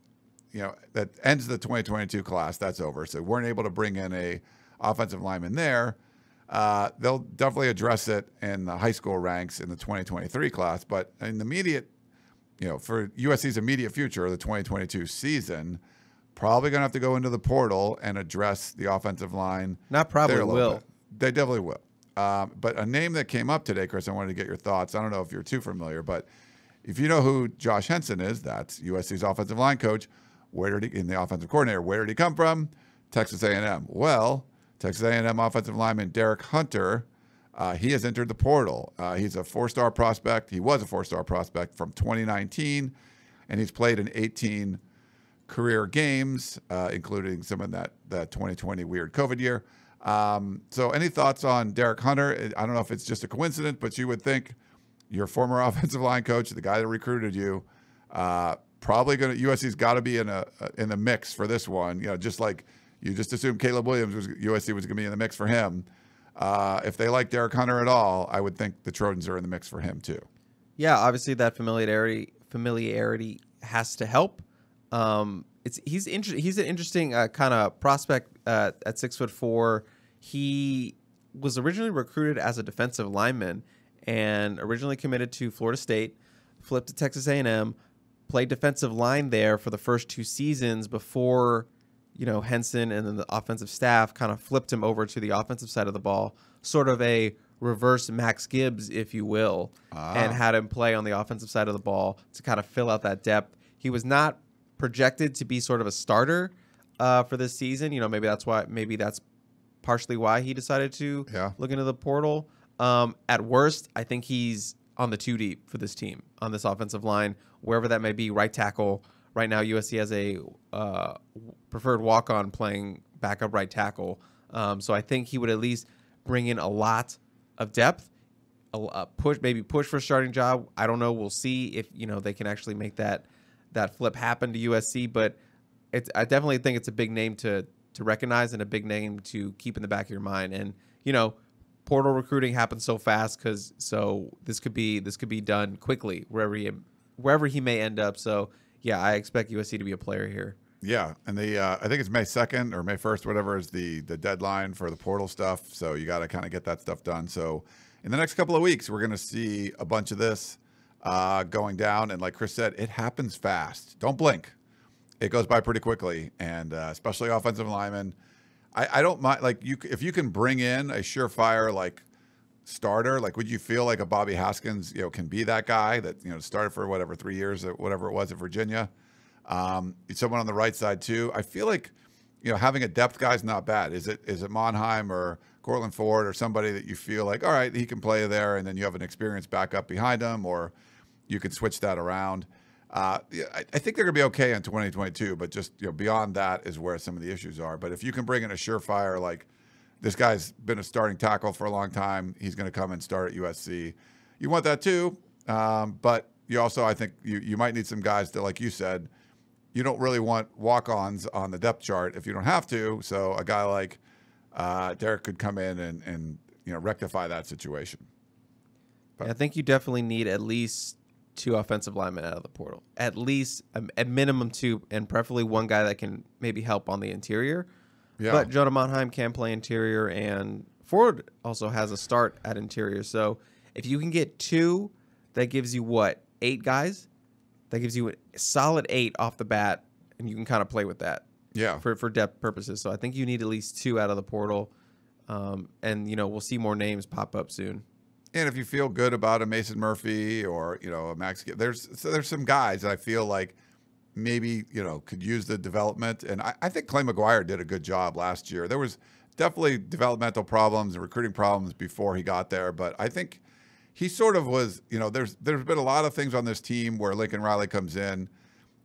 that ends the 2022 class. That's over. So weren't able to bring in a offensive lineman there. They'll definitely address it in the high school ranks in the 2023 class. But in the immediate, for USC's immediate future, the 2022 season, probably going to have to go into the portal and address the offensive line. Not probably will. Bit. They definitely will. But a name that came up today, Chris, I wanted to get your thoughts. I don't know if you're too familiar, but if you know who Josh Henson is, that's USC's offensive line coach. The offensive coordinator, where did he come from? Texas A&M. Well, Texas A&M offensive lineman Derek Hunter, he has entered the portal. He's a 4-star prospect. He was a 4-star prospect from 2019, and he's played in 18 career games, including some of that 2020 weird COVID year. So any thoughts on Derek Hunter? I don't know if it's just a coincidence, but you would think your former offensive line coach, the guy that recruited you, USC's got to be in the mix for this one. Just like you just assumed Caleb Williams USC was going to be in the mix for him. If they like Derek Hunter at all, I would think the Trojans are in the mix for him too. Yeah, obviously that familiarity has to help. He's an interesting kind of prospect at 6'4". He was originally recruited as a defensive lineman and originally committed to Florida State, flipped to Texas A&M, played defensive line there for the first 2 seasons before, Henson and then the offensive staff kind of flipped him over to the offensive side of the ball, sort of a reverse Max Gibbs, if you will, and had him play on the offensive side of the ball to kind of fill out that depth. He was not projected to be sort of a starter for this season. Maybe that's partially why he decided to look into the portal. At worst, I think he's on the 2 deep for this team on this offensive line, wherever that may be. Right tackle. Right now, USC has a preferred walk-on playing backup right tackle. So I think he would at least bring in a lot of depth, push for a starting job. I don't know. We'll see if they can actually make that flip happen to USC. But I definitely think it's a big name to recognize and a big name to keep in the back of your mind. And portal recruiting happens so fast so this could be done quickly wherever he may end up. So yeah, I expect USC to be a player here. Yeah, and I think it's May 2nd or May 1st, whatever is the deadline for the portal stuff. So you got to kind of get that stuff done. So in the next couple of weeks, we're going to see a bunch of this going down. And like Chris said, it happens fast. Don't blink. It goes by pretty quickly, and especially offensive linemen. I don't mind, if you can bring in a surefire starter, would you feel like a Bobby Haskins can be that guy that started for 3 years or whatever it was at Virginia? Someone on the right side too. I feel like having a depth guy is not bad. Is it Monheim or Cortland Ford or somebody that you feel like, all right, he can play there, and then you have an experienced backup behind him, or you can switch that around. I think they're going to be okay in 2022, but just beyond that is where some of the issues are. But if you can bring in a surefire, this guy's been a starting tackle for a long time, he's going to come and start at USC. You want that too, but you also, I think you might need some guys that, like you said, you don't really want walk-ons on the depth chart if you don't have to. So a guy like Derek could come in and rectify that situation. But I think you definitely need at least 2 offensive linemen out of the portal, at least at minimum 2, and preferably one guy that can maybe help on the interior. Yeah. But Jonah Monheim can play interior, and Ford also has a start at interior. So if you can get 2, that gives you 8 guys? That gives you a solid 8 off the bat, and you can kind of play with that. Yeah. For depth purposes. So I think you need at least 2 out of the portal, and we'll see more names pop up soon. And if you feel good about a Mason Murphy or a Max, there's some guys that I feel like maybe could use the development. And I think Clay McGuire did a good job last year. There was definitely developmental problems and recruiting problems before he got there, but I think he sort of was. There's been a lot of things on this team where Lincoln Riley comes in,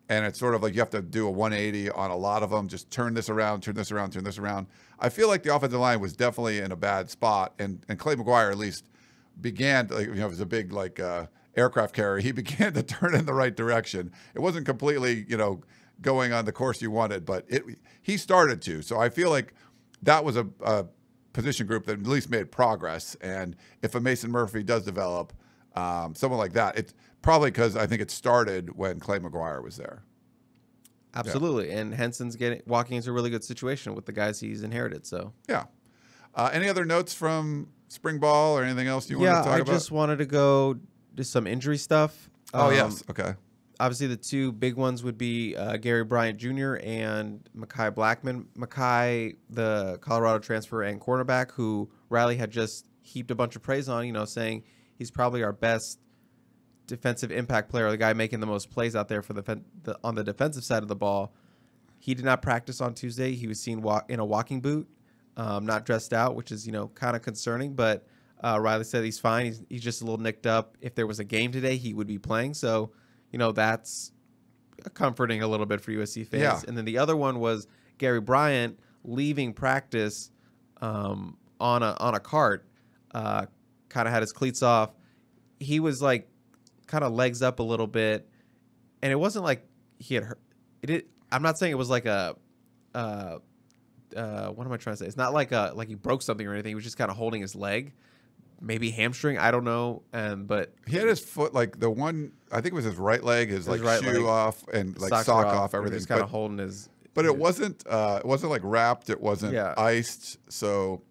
And it's sort of like you have to do a 180 on a lot of them. Just turn this around, turn this around, turn this around. I feel like the offensive line was definitely in a bad spot. And Clay McGuire at least began, like, it was a big aircraft carrier. He began to turn in the right direction. It wasn't completely, going on the course you wanted, but he started to. So I feel like that was a position group that at least made progress. And if a Mason Murphy does develop, someone like that, it's probably because I think it started when Clay McGuire was there. Absolutely. Yeah. And Henson's walking into a really good situation with the guys he's inherited. So yeah. Any other notes from spring ball or anything else you want to talk about? Yeah, I just wanted to go to some injury stuff. Oh, yes. Okay. Obviously, the two big ones would be Gary Bryant Jr. and Mekhi Blackman. Mekhi, the Colorado transfer and cornerback, who Riley had just heaped a bunch of praise on, saying he's probably our best defensive impact player, the guy making the most plays out there for on the defensive side of the ball. He did not practice on Tuesday. He was seen in a walking boot, not dressed out, which is, kind of concerning. But Riley said he's fine. He's just a little nicked up. If there was a game today, he would be playing. So, that's comforting a little bit for USC fans. Yeah. And then the other one was Gary Bryant leaving practice on a cart, kind of had his cleats off. He was like kind of legs up a little bit, and it wasn't like he had hurt. I'm not saying it was like what am I trying to say? It's not like he broke something or anything. He was just kind of holding his leg. Maybe hamstring, I don't know. But he had his foot, like the one, I think it was his right leg, his right shoe leg off and like sock off, everything. He's kind of holding his. But it wasn't like wrapped. It wasn't iced. So,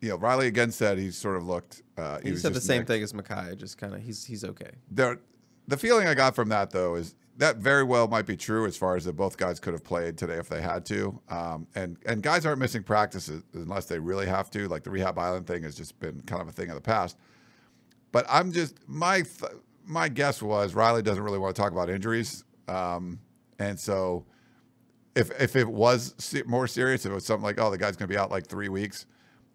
Riley again said he sort of looked. He said the same thing as Mekhi. Just kind of he's okay. The feeling I got from that though is that very well might be true as far as that both guys could have played today if they had to. And guys aren't missing practices unless they really have to. Like the Rehab Island thing has just been kind of a thing of the past. But I'm just my guess was Riley doesn't really want to talk about injuries. And so if it was more serious, if it was something like, oh, the guy's going to be out like 3 weeks,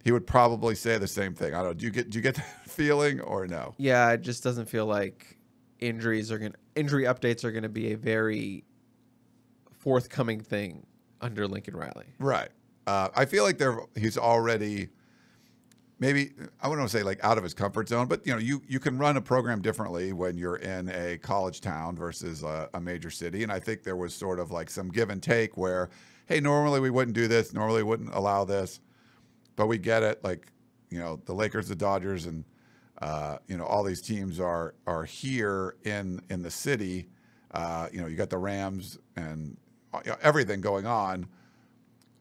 he would probably say the same thing. I don't know. Do you get that feeling or no? Yeah, it just doesn't feel like injury updates are going to be a very forthcoming thing under Lincoln Riley. Right. I feel like he's already maybe, I wouldn't want to say like out of his comfort zone, but you can run a program differently when you're in a college town versus a major city. And I think there was sort of like some give and take where, hey, normally we wouldn't do this, normally we wouldn't allow this, but we get it. Like, the Lakers, the Dodgers, and all these teams are here in the city. You got the Rams and everything going on.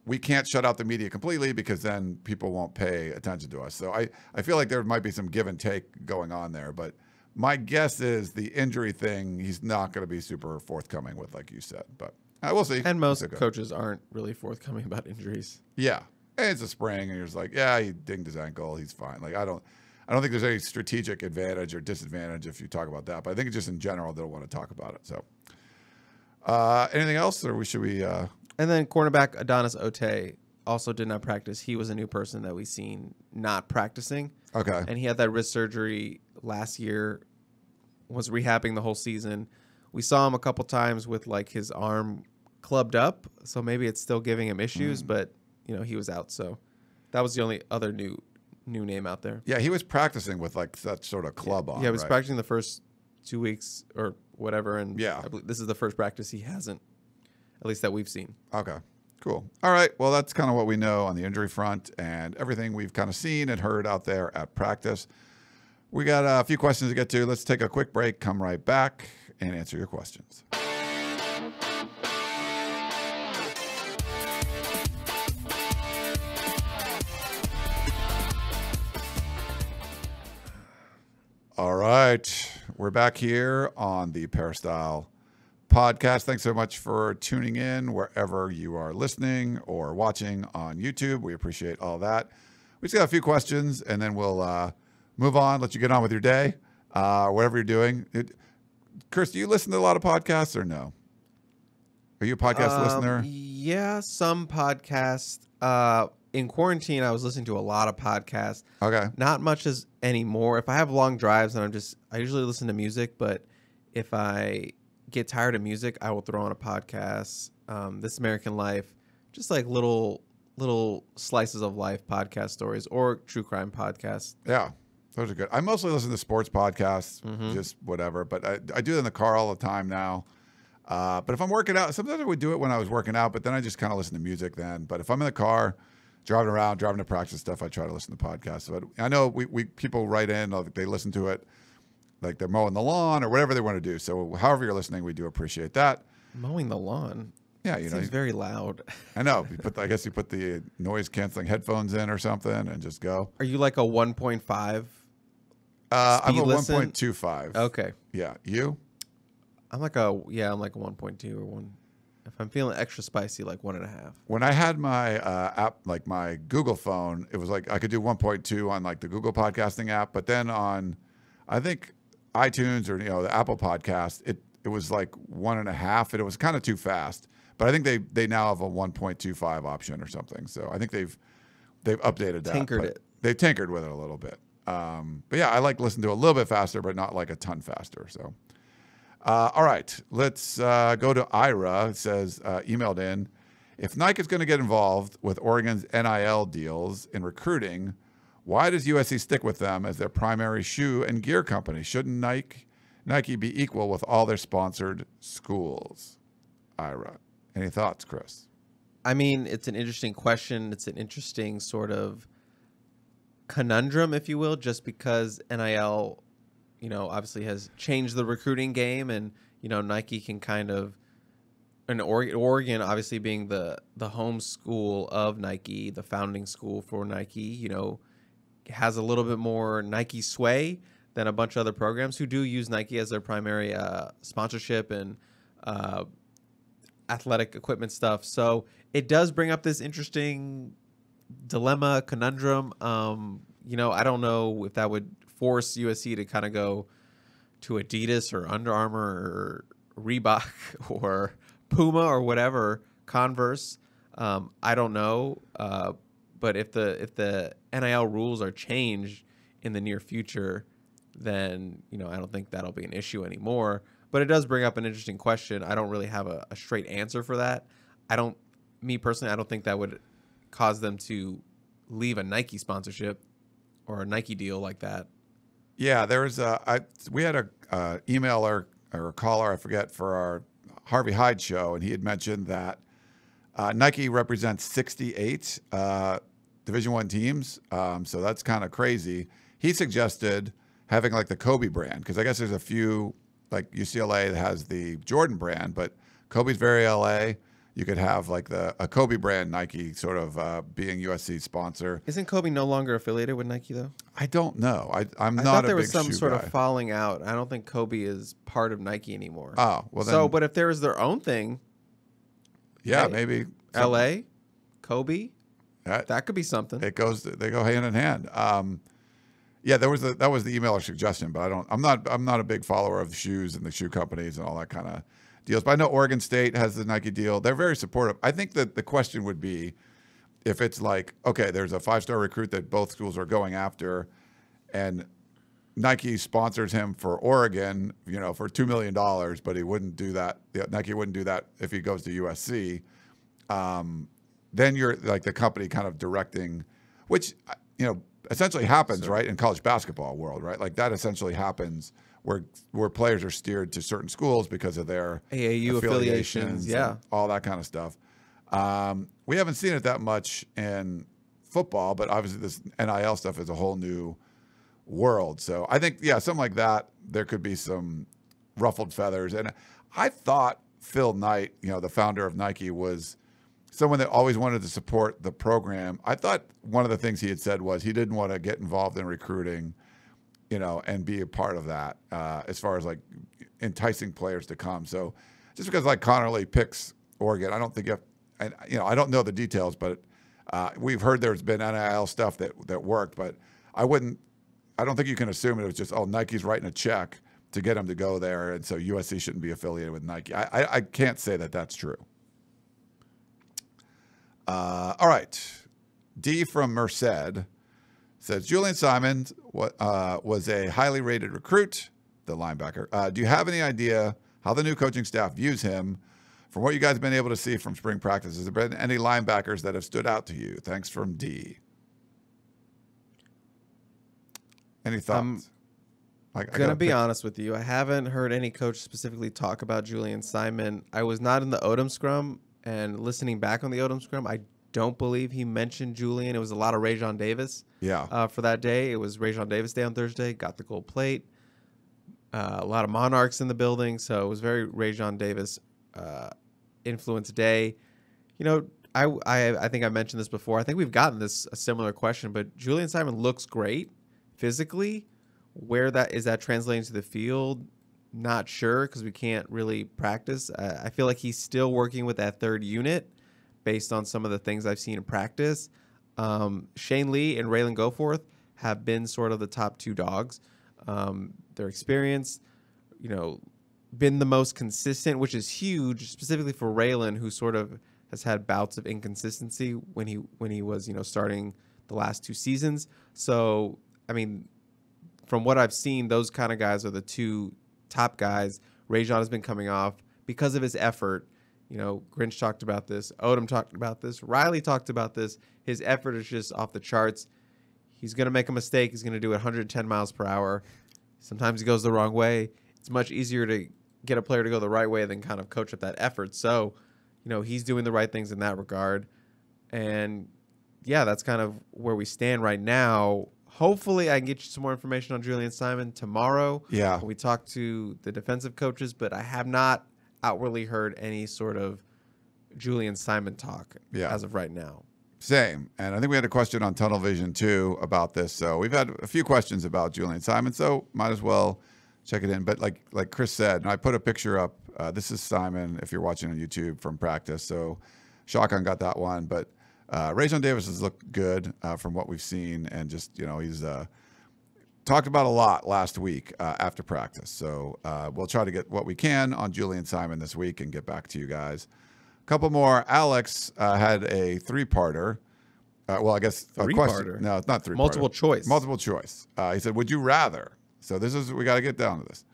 We can't shut out the media completely because then people won't pay attention to us. So I feel like there might be some give and take going on there. But my guess is the injury thing, he's not going to be super forthcoming with, like you said. But we'll see. And most coaches aren't really forthcoming about injuries. Yeah. And it's a spring, and you're just like, yeah, he dinged his ankle. He's fine. Like, I don't think there's any strategic advantage or disadvantage if you talk about that. But I think it's just in general they'll want to talk about it. So, anything else, or should we? And then cornerback Adonis Otay also did not practice. He was a new person that we seen not practicing. Okay. And he had that wrist surgery last year. Was rehabbing the whole season. We saw him a couple times with like his arm clubbed up, so maybe it's still giving him issues. But he was out. So that was the only other new name out there. Yeah, he was practicing with like that sort of club on. Yeah, he was practicing the first 2 weeks or whatever, and yeah, I believe this is the first practice he hasn't, at least that we've seen. Okay, cool. All right, well, that's kind of what we know on the injury front and everything we've kind of seen and heard out there at practice. We got a few questions to get to. Let's take a quick break, come right back, and answer your questions. All right, we're back here on the Peristyle Podcast. Thanks so much for tuning in wherever you are listening or watching on YouTube. We appreciate all that. We just got a few questions, and then we'll move on, let you get on with your day, whatever you're doing. Chris, do you listen to a lot of podcasts or no? Are you a podcast listener? Yeah, some podcasts. In quarantine, I was listening to a lot of podcasts. Okay. Not much as anymore. If I have long drives and I usually listen to music, but if I get tired of music, I will throw on a podcast. This American Life, just like little slices of life podcast stories or true crime podcasts. Yeah, those are good. I mostly listen to sports podcasts, just whatever. But I do it in the car all the time now. But if I'm working out, sometimes I would do it when I was working out, but then I just kind of listen to music then. But if I'm in the car, driving around, driving to practice stuff, I try to listen to podcasts. So I know we people write in, like they listen to it like they're mowing the lawn or whatever they want to do. So however you're listening, we do appreciate that. Mowing the lawn. Yeah, you know, seems very loud. I know. I guess you put the noise canceling headphones in or something and just go. Are you like a 1.5? I'm a listen? 1.25. Okay. Yeah. You? I'm like a 1.2 or 1. If I'm feeling extra spicy, like 1.5. When I had my app, like my Google phone, it was like I could do 1.2 on like the Google podcasting app, but then on, I think iTunes or the Apple Podcast, it was like 1.5, and it was kind of too fast. But I think they now have a 1.25 option or something. So I think they've updated that. Tinkered it. They've tinkered with it a little bit. But yeah, I like to listen to it a little bit faster, but not like a ton faster. So, all right, let's go to Ira. It says, emailed in, if Nike is going to get involved with Oregon's NIL deals in recruiting, why does USC stick with them as their primary shoe and gear company? Shouldn't Nike be equal with all their sponsored schools? Ira. Any thoughts, Chris? I mean, it's an interesting question. It's an interesting sort of conundrum, if you will, just because NIL, obviously has changed the recruiting game, and Nike can kind of, and Oregon obviously being the home school of Nike, the founding school for Nike, has a little bit more Nike sway than a bunch of other programs who do use Nike as their primary sponsorship and athletic equipment stuff. So it does bring up this interesting dilemma, conundrum. I don't know if that would force USC to kind of go to Adidas or Under Armour or Reebok or Puma or whatever, Converse. I don't know. But if the NIL rules are changed in the near future, then I don't think that'll be an issue anymore. But it does bring up an interesting question. I don't really have a straight answer for that. Me personally, I don't think that would cause them to leave a Nike sponsorship or a Nike deal like that. Yeah, we had a emailer or a caller, I forget, for our Harvey Hyde show, and he had mentioned that Nike represents 68 Division I teams, so that's kind of crazy. He suggested having like the Kobe brand, because I guess there's a few, like UCLA that has the Jordan brand, but Kobe's very LA. You could have like a Kobe brand Nike sort of being USC's sponsor. Isn't Kobe no longer affiliated with Nike though? I don't know. I'm I not thought a there big was some shoe sort guy. of falling out. I don't think Kobe is part of Nike anymore. Oh, well then. But if there was their own thing, Yeah, hey, maybe. LA, Kobe, That, that could be something. they go hand in hand. Yeah, that was the emailer suggestion, but I'm not a big follower of the shoes and the shoe companies and all that kind of deals. But I know Oregon State has the Nike deal. They're very supportive. I think that the question would be if it's like, okay, there's a 5-star recruit that both schools are going after, and Nike sponsors him for Oregon, for $2 million, but he wouldn't do that. Nike wouldn't do that if he goes to USC. Then you're like the company kind of directing, which essentially happens, right, in college basketball world, right? Like that essentially happens where players are steered to certain schools because of their AAU affiliations, yeah, all that kind of stuff. We haven't seen it that much in football, but obviously this NIL stuff is a whole new world. So I think, yeah, something like that, there could be some ruffled feathers. And I thought Phil Knight, the founder of Nike, was someone that always wanted to support the program. I thought one of the things he had said was he didn't want to get involved in recruiting, and be a part of that as far as like enticing players to come. So just because like Connerly picks Oregon, I don't think I don't know the details, but we've heard there's been NIL stuff that worked, but I don't think you can assume it was just, Nike's writing a check to get him to go there, and so USC shouldn't be affiliated with Nike. I can't say that that's true. All right. D from Merced says, Julian Simons was a highly rated recruit, the linebacker. Do you have any idea how the new coaching staff views him. From what you guys have been able to see from spring practice, has there been any linebackers that have stood out to you? Thanks from D. Any thoughts? I'm going to be honest with you. I haven't heard any coach specifically talk about Julian Simon. I was not in the Odom scrum, and listening back on the Odom scrum, I don't believe he mentioned Julian. It was a lot of Rajon Davis for that day. It was Rajon Davis Day on Thursday, got the gold plate. A lot of Monarchs in the building, so it was very Rajon Davis influence day. You know, I think I mentioned this before. I think we've gotten a similar question, but Julian Simon looks great physically. Where that translating to the field, not sure, because we can't really practice. I feel like he's still working with that third unit based on some of the things I've seen in practice. Shane Lee and Raylan Goforth have been sort of the top two dogs. Their experience, you know, been the most consistent, which is huge, specifically for Raylan, who sort of has had bouts of inconsistency when he was, you know, starting the last two seasons. So, I mean, from what I've seen, those kind of guys are the two top guys. Rajon has been coming off because of his effort. You know, Grinch talked about this. Odom talked about this. Riley talked about this. His effort is just off the charts. He's going to make a mistake. He's going to do it 110 miles per hour. Sometimes he goes the wrong way. It's much easier to get a player to go the right way than kind of coach up that effort. So, you know, he's doing the right things in that regard. And, yeah, that's kind of where we stand right now. Hopefully, I can get you some more information on Julian Simon tomorrow. Yeah. When we talk to the defensive coaches, but I have not outwardly heard any sort of Julian Simon talk as of right now. Same. And I think we had a question on Tunnel Vision, too, about this. So we've had a few questions about Julian Simon, so might as well check it in. But like Chris said, and I put a picture up. This is Simon, if you're watching on YouTube, from practice. So Shotgun got that one. But Rajon Davis has looked good from what we've seen, and just, you know, he's talked about a lot last week after practice. So we'll try to get what we can on Julian Simon this week and get back to you guys. A couple more. Alex had a three-parter. Well, I guess a question. No, it's not three-parter. Multiple choice. Multiple choice. He said, would you rather? So we got to get down to this.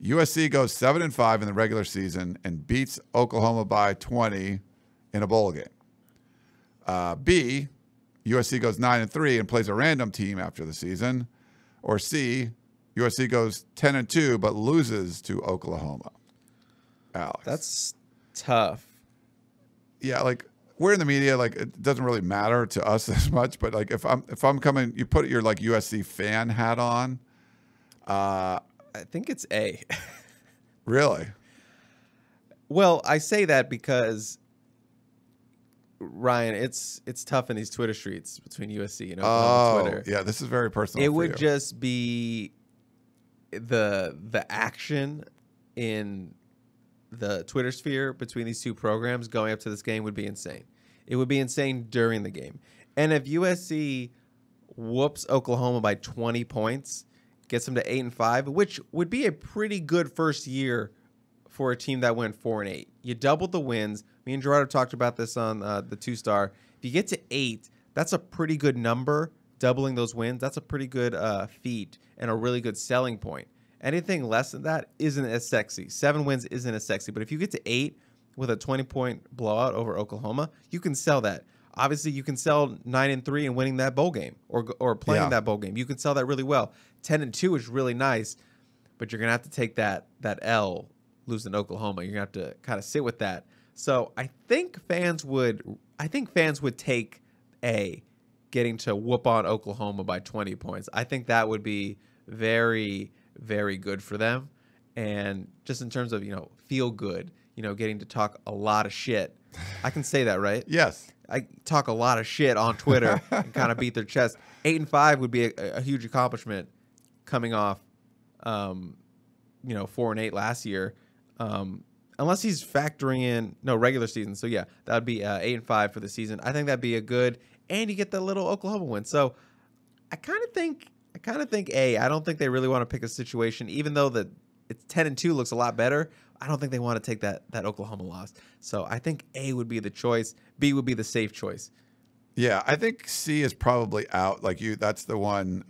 USC goes 7-5 in the regular season and beats Oklahoma by 20 in a bowl game. B, USC goes 9-3 and plays a random team after the season. Or C, USC goes 10-2 but loses to Oklahoma. Alex. That's tough. Yeah, like, we're in the media, like, it doesn't really matter to us as much, but like if I'm coming, you put your like USC fan hat on. I think it's A. Really? Well, I say that because Ryan, it's tough in these Twitter streets between USC and Oklahoma Twitter. Yeah, this is very personal. It would just be the action in the Twitter sphere between these two programs going up to this game would be insane. It would be insane during the game. And if USC whoops Oklahoma by 20 points, gets them to 8-5, which would be a pretty good first year for a team that went 4-8. You doubled the wins. Me and Gerardo talked about this on the 2-star. If you get to 8, that's a pretty good number. Doubling those wins, that's a pretty good feat and a really good selling point. Anything less than that isn't as sexy. 7 wins isn't as sexy. But if you get to 8 with a 20-point blowout over Oklahoma, you can sell that. Obviously, you can sell 9-3 and winning that bowl game or playing that bowl game. You can sell that really well. 10-2 is really nice, but you're gonna have to take that L losing Oklahoma. You're gonna have to kind of sit with that. So I think fans would take A, getting to whoop on Oklahoma by 20 points. I think that would be very, very good for them. And just in terms of, you know, feel good, you know, getting to talk a lot of shit. I can say that, right? Yes. I talk a lot of shit on Twitter and kind of beat their chest. 8-5 would be a huge accomplishment coming off, 4-8 last year. Unless he's factoring in regular season. So yeah, that would be 8-5 for the season. I think that'd be a good, and you get the little Oklahoma win. So I kind of think A. I don't think they really want to pick a situation, even though it's 10-2 looks a lot better. I don't think they want to take that Oklahoma loss. So I think A would be the choice. B would be the safe choice. Yeah, I think C is probably out. Like you, that's the one.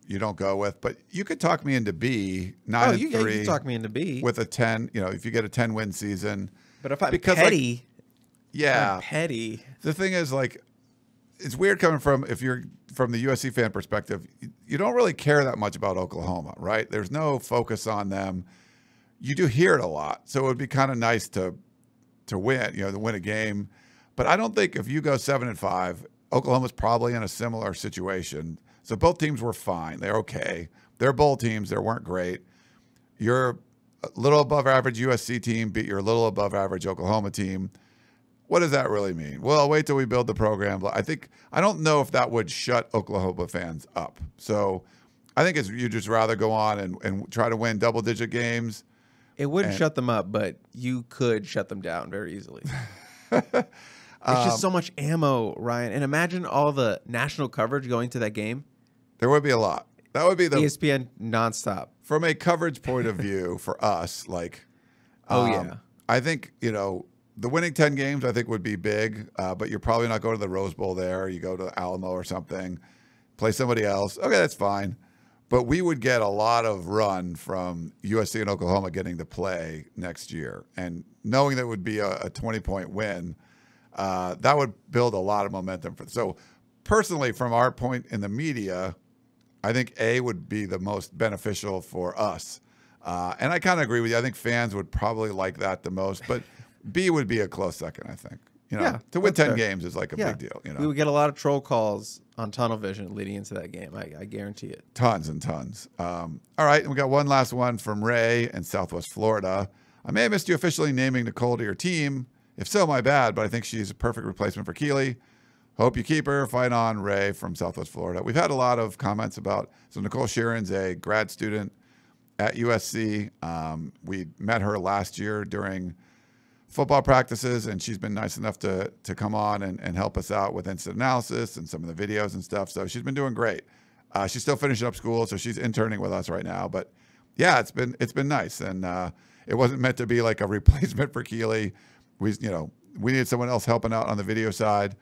you don't go with. But you could talk me into B, 9-3. You can talk me into B. With a 10, if you get a 10-win season. But if I'm petty. Yeah. I'm petty. The thing is, like, it's weird coming from, if you're from the USC fan perspective, you don't really care that much about Oklahoma, right? There's no focus on them. You do hear it a lot. So it would be kind of nice to win, to win a game. But I don't think if you go 7-5, Oklahoma's probably in a similar situation. So both teams were fine. They're okay. They're bowl teams. They weren't great. Your a little above average USC team beat your little above average Oklahoma team. What does that really mean? Well, wait till we build the program. I don't know if that would shut Oklahoma fans up. So I think you just rather go on and try to win double-digit games. It wouldn't shut them up, but you could shut them down very easily. It's just so much ammo, Ryan. And imagine all the national coverage going to that game. There would be a lot. That would be the ESPN nonstop. From a coverage point of view for us, I think, the winning 10 games I think would be big, but you're probably not going to the Rose Bowl there. You go to Alamo or something, play somebody else. Okay, that's fine. But we would get a lot of run from USC and Oklahoma getting to play next year. And knowing that it would be a 20-point win, that would build a lot of momentum. So personally, from our point in the media, I think A would be the most beneficial for us. And I kind of agree with you. I think fans would probably like that the most. But B would be a close second, I think. To win 10 games is like a big deal. We would get a lot of troll calls on tunnel vision leading into that game. I guarantee it. Tons and tons. All right, and we got one last one from Ray in Southwest Florida. I may have missed you officially naming Nicole to your team. If so, my bad, but I think she's a perfect replacement for Keely. Hope you keep her. Fight on, Ray from Southwest Florida. We've had a lot of comments about, so Nicole Sheeran's a grad student at USC. We met her last year during football practices, and she's been nice enough to come on and help us out with instant analysis and some of the videos and stuff. So she's been doing great. She's still finishing up school, so she's interning with us right now. But yeah, it's been nice, and it wasn't meant to be like a replacement for Keely. We needed someone else helping out on the video side,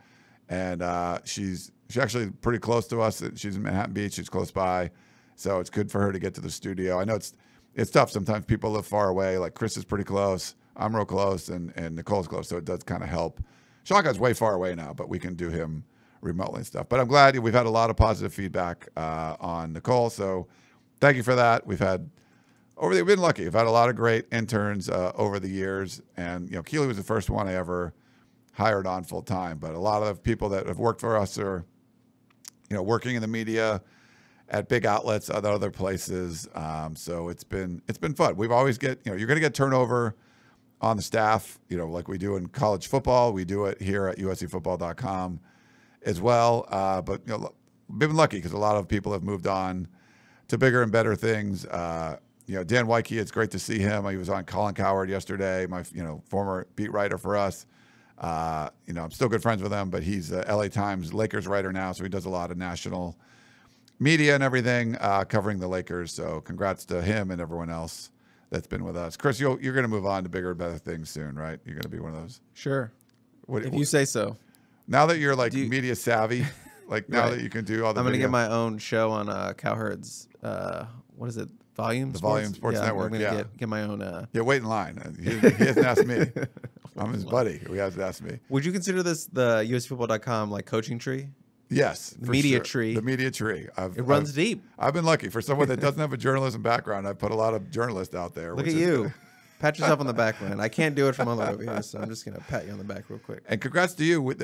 and she's actually pretty close to us. She's in Manhattan Beach. She's close by, so it's good for her to get to the studio. I know it's tough. Sometimes people live far away. Like Chris is pretty close. I'm real close, and Nicole's close, so it does kind of help. Shaka's way far away now, but we can do him remotely and stuff. But I'm glad we've had a lot of positive feedback on Nicole, so thank you for that. We've been lucky. We've had a lot of great interns over the years, and Keely was the first one I ever hired on full time. But a lot of the people that have worked for us are, working in the media at big outlets, other places. So it's been fun. We've always you're going to get turnover on the staff, like we do in college football. We do it here at uscfootball.com as well. But we've been lucky because a lot of people have moved on to bigger and better things. Dan Wyke, it's great to see him. He was on Colin Cowherd yesterday, my former beat writer for us. I'm still good friends with him, but he's a LA Times Lakers writer now, so he does a lot of national media and everything covering the Lakers. So congrats to him and everyone else that's been with us. Chris, you're going to move on to bigger and better things soon, right? You're going to be one of those. Sure. If you say so. Now that you're media savvy, now that you can do all the I'm going to get my own show on Cowherd's, what is it? Volume the Sports? Volume Sports Network. I'm going to get my own. Wait in line. He hasn't asked me. I'm his buddy. He hasn't asked me. Would you consider this the USCfootball.com coaching tree? Yes. The media tree. The media tree. It runs deep. I've been lucky. For someone that doesn't have a journalism background, I've put a lot of journalists out there. Look at you. Pat yourself on the back, man. I can't do it from all the way over here, so I'm just going to pat you on the back real quick. And congrats to you.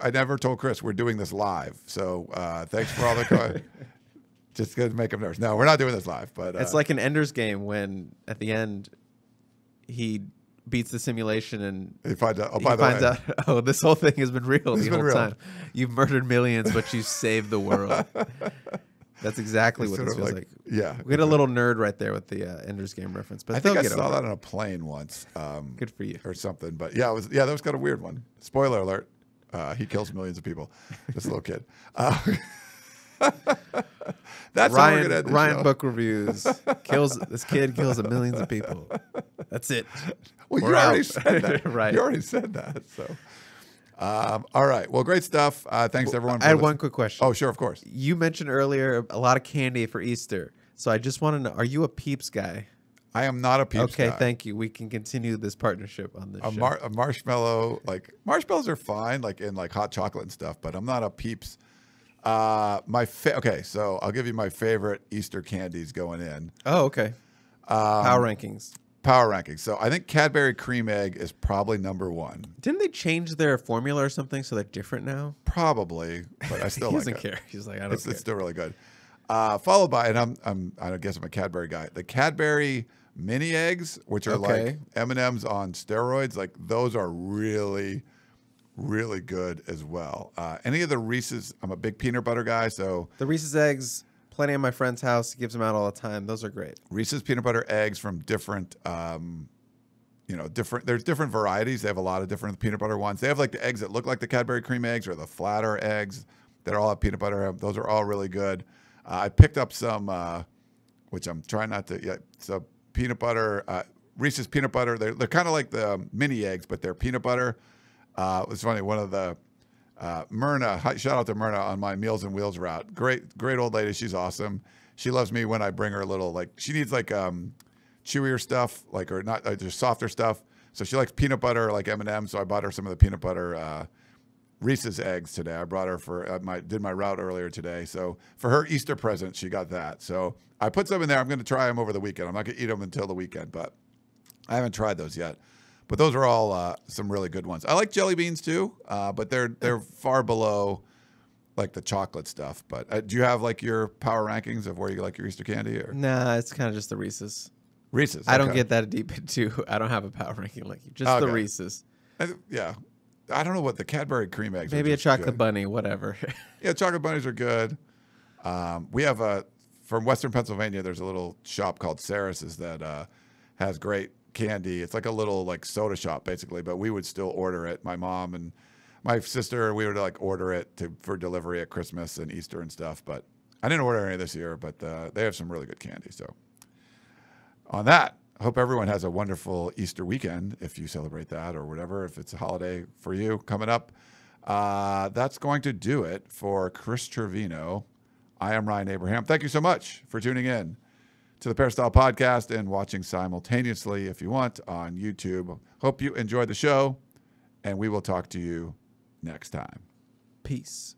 I never told Chris we're doing this live. So thanks for all the just to make him nervous. No, we're not doing this live. But it's like an Ender's Game when at the end he beats the simulation and he finds out, this whole thing has been real the whole time. You've murdered millions, but you saved the world. That's exactly what this feels like. Yeah. We get a little nerd right there with the Ender's Game reference. But I think I saw that on a plane once. Good for you. Or something. But that was kind of a weird one. Spoiler alert. He kills millions of people. This little kid. That's Ryan Book Reviews. This kid kills millions of people. That's it. Well, you already said that. Right. You already said that. So, All right. Well, great stuff. Thanks everyone. I had one quick question. Oh, sure, of course. You mentioned earlier a lot of candy for Easter, so I just want to know: are you a Peeps guy? I am not a Peeps guy. Okay, thank you. We can continue this partnership on this show. A marshmallow, like marshmallows are fine, like in like hot chocolate and stuff, but I'm not a Peeps. Okay, so I'll give you my favorite Easter candies going in. Oh, okay. Power rankings. Power rankings. So I think Cadbury Cream Egg is probably number one. Didn't they change their formula or something so they're different now? Probably, but I still he like doesn't it. care. He's like, I don't care. It's still really good. Followed by, and I guess I'm a Cadbury guy. The Cadbury mini eggs, which are like M&Ms on steroids, like those are really, really good as well. Any of the Reese's, I'm a big peanut butter guy, so the Reese's eggs, plenty at my friend's house. He gives them out all the time. Those are great. Reese's peanut butter eggs from different, there's different varieties. They have a lot of different peanut butter ones. They have like the eggs that look like the Cadbury cream eggs or the flatter eggs that all have peanut butter. Those are all really good. I picked up some, which I'm trying not to, so peanut butter, Reese's peanut butter. They're kind of like the mini eggs, but they're peanut butter. It's funny. One of the Myrna, shout out to Myrna on my Meals and Wheels route. Great old lady. She's awesome. She loves me when I bring her a little, like, she needs like chewier stuff, like, or not, just softer stuff. So she likes peanut butter, like M&M. So I bought her some of the peanut butter Reese's eggs today. I brought her for did my route earlier today. So for her Easter present, she got that. So I put some in there. I'm going to try them over the weekend. I'm not going to eat them until the weekend, but I haven't tried those yet. But those are all some really good ones. I like jelly beans too, but they're far below like the chocolate stuff. But do you have like your power rankings of where you like your Easter candy? Or? Nah, it's kind of just the Reese's. Reese's. Okay. I don't get that deep into. I don't have a power ranking like you. Just the Reese's. Yeah, I don't know what the Cadbury cream eggs. Maybe are a chocolate good. Bunny, whatever. Yeah, chocolate bunnies are good. We have from Western Pennsylvania. There's a little shop called Sarris's that has great candy. It's like a little like soda shop basically, but we would still order it. My mom and my sister, we would like order it for delivery at Christmas and Easter and stuff. But I didn't order any this year, but they have some really good candy. So on that, I hope everyone has a wonderful Easter weekend if you celebrate that or whatever, if it's a holiday for you coming up. That's going to do it for Chris Trevino. I am Ryan Abraham. Thank you so much for tuning in to the Peristyle Podcast and watching simultaneously if you want on YouTube. Hope you enjoyed the show, and we will talk to you next time. Peace.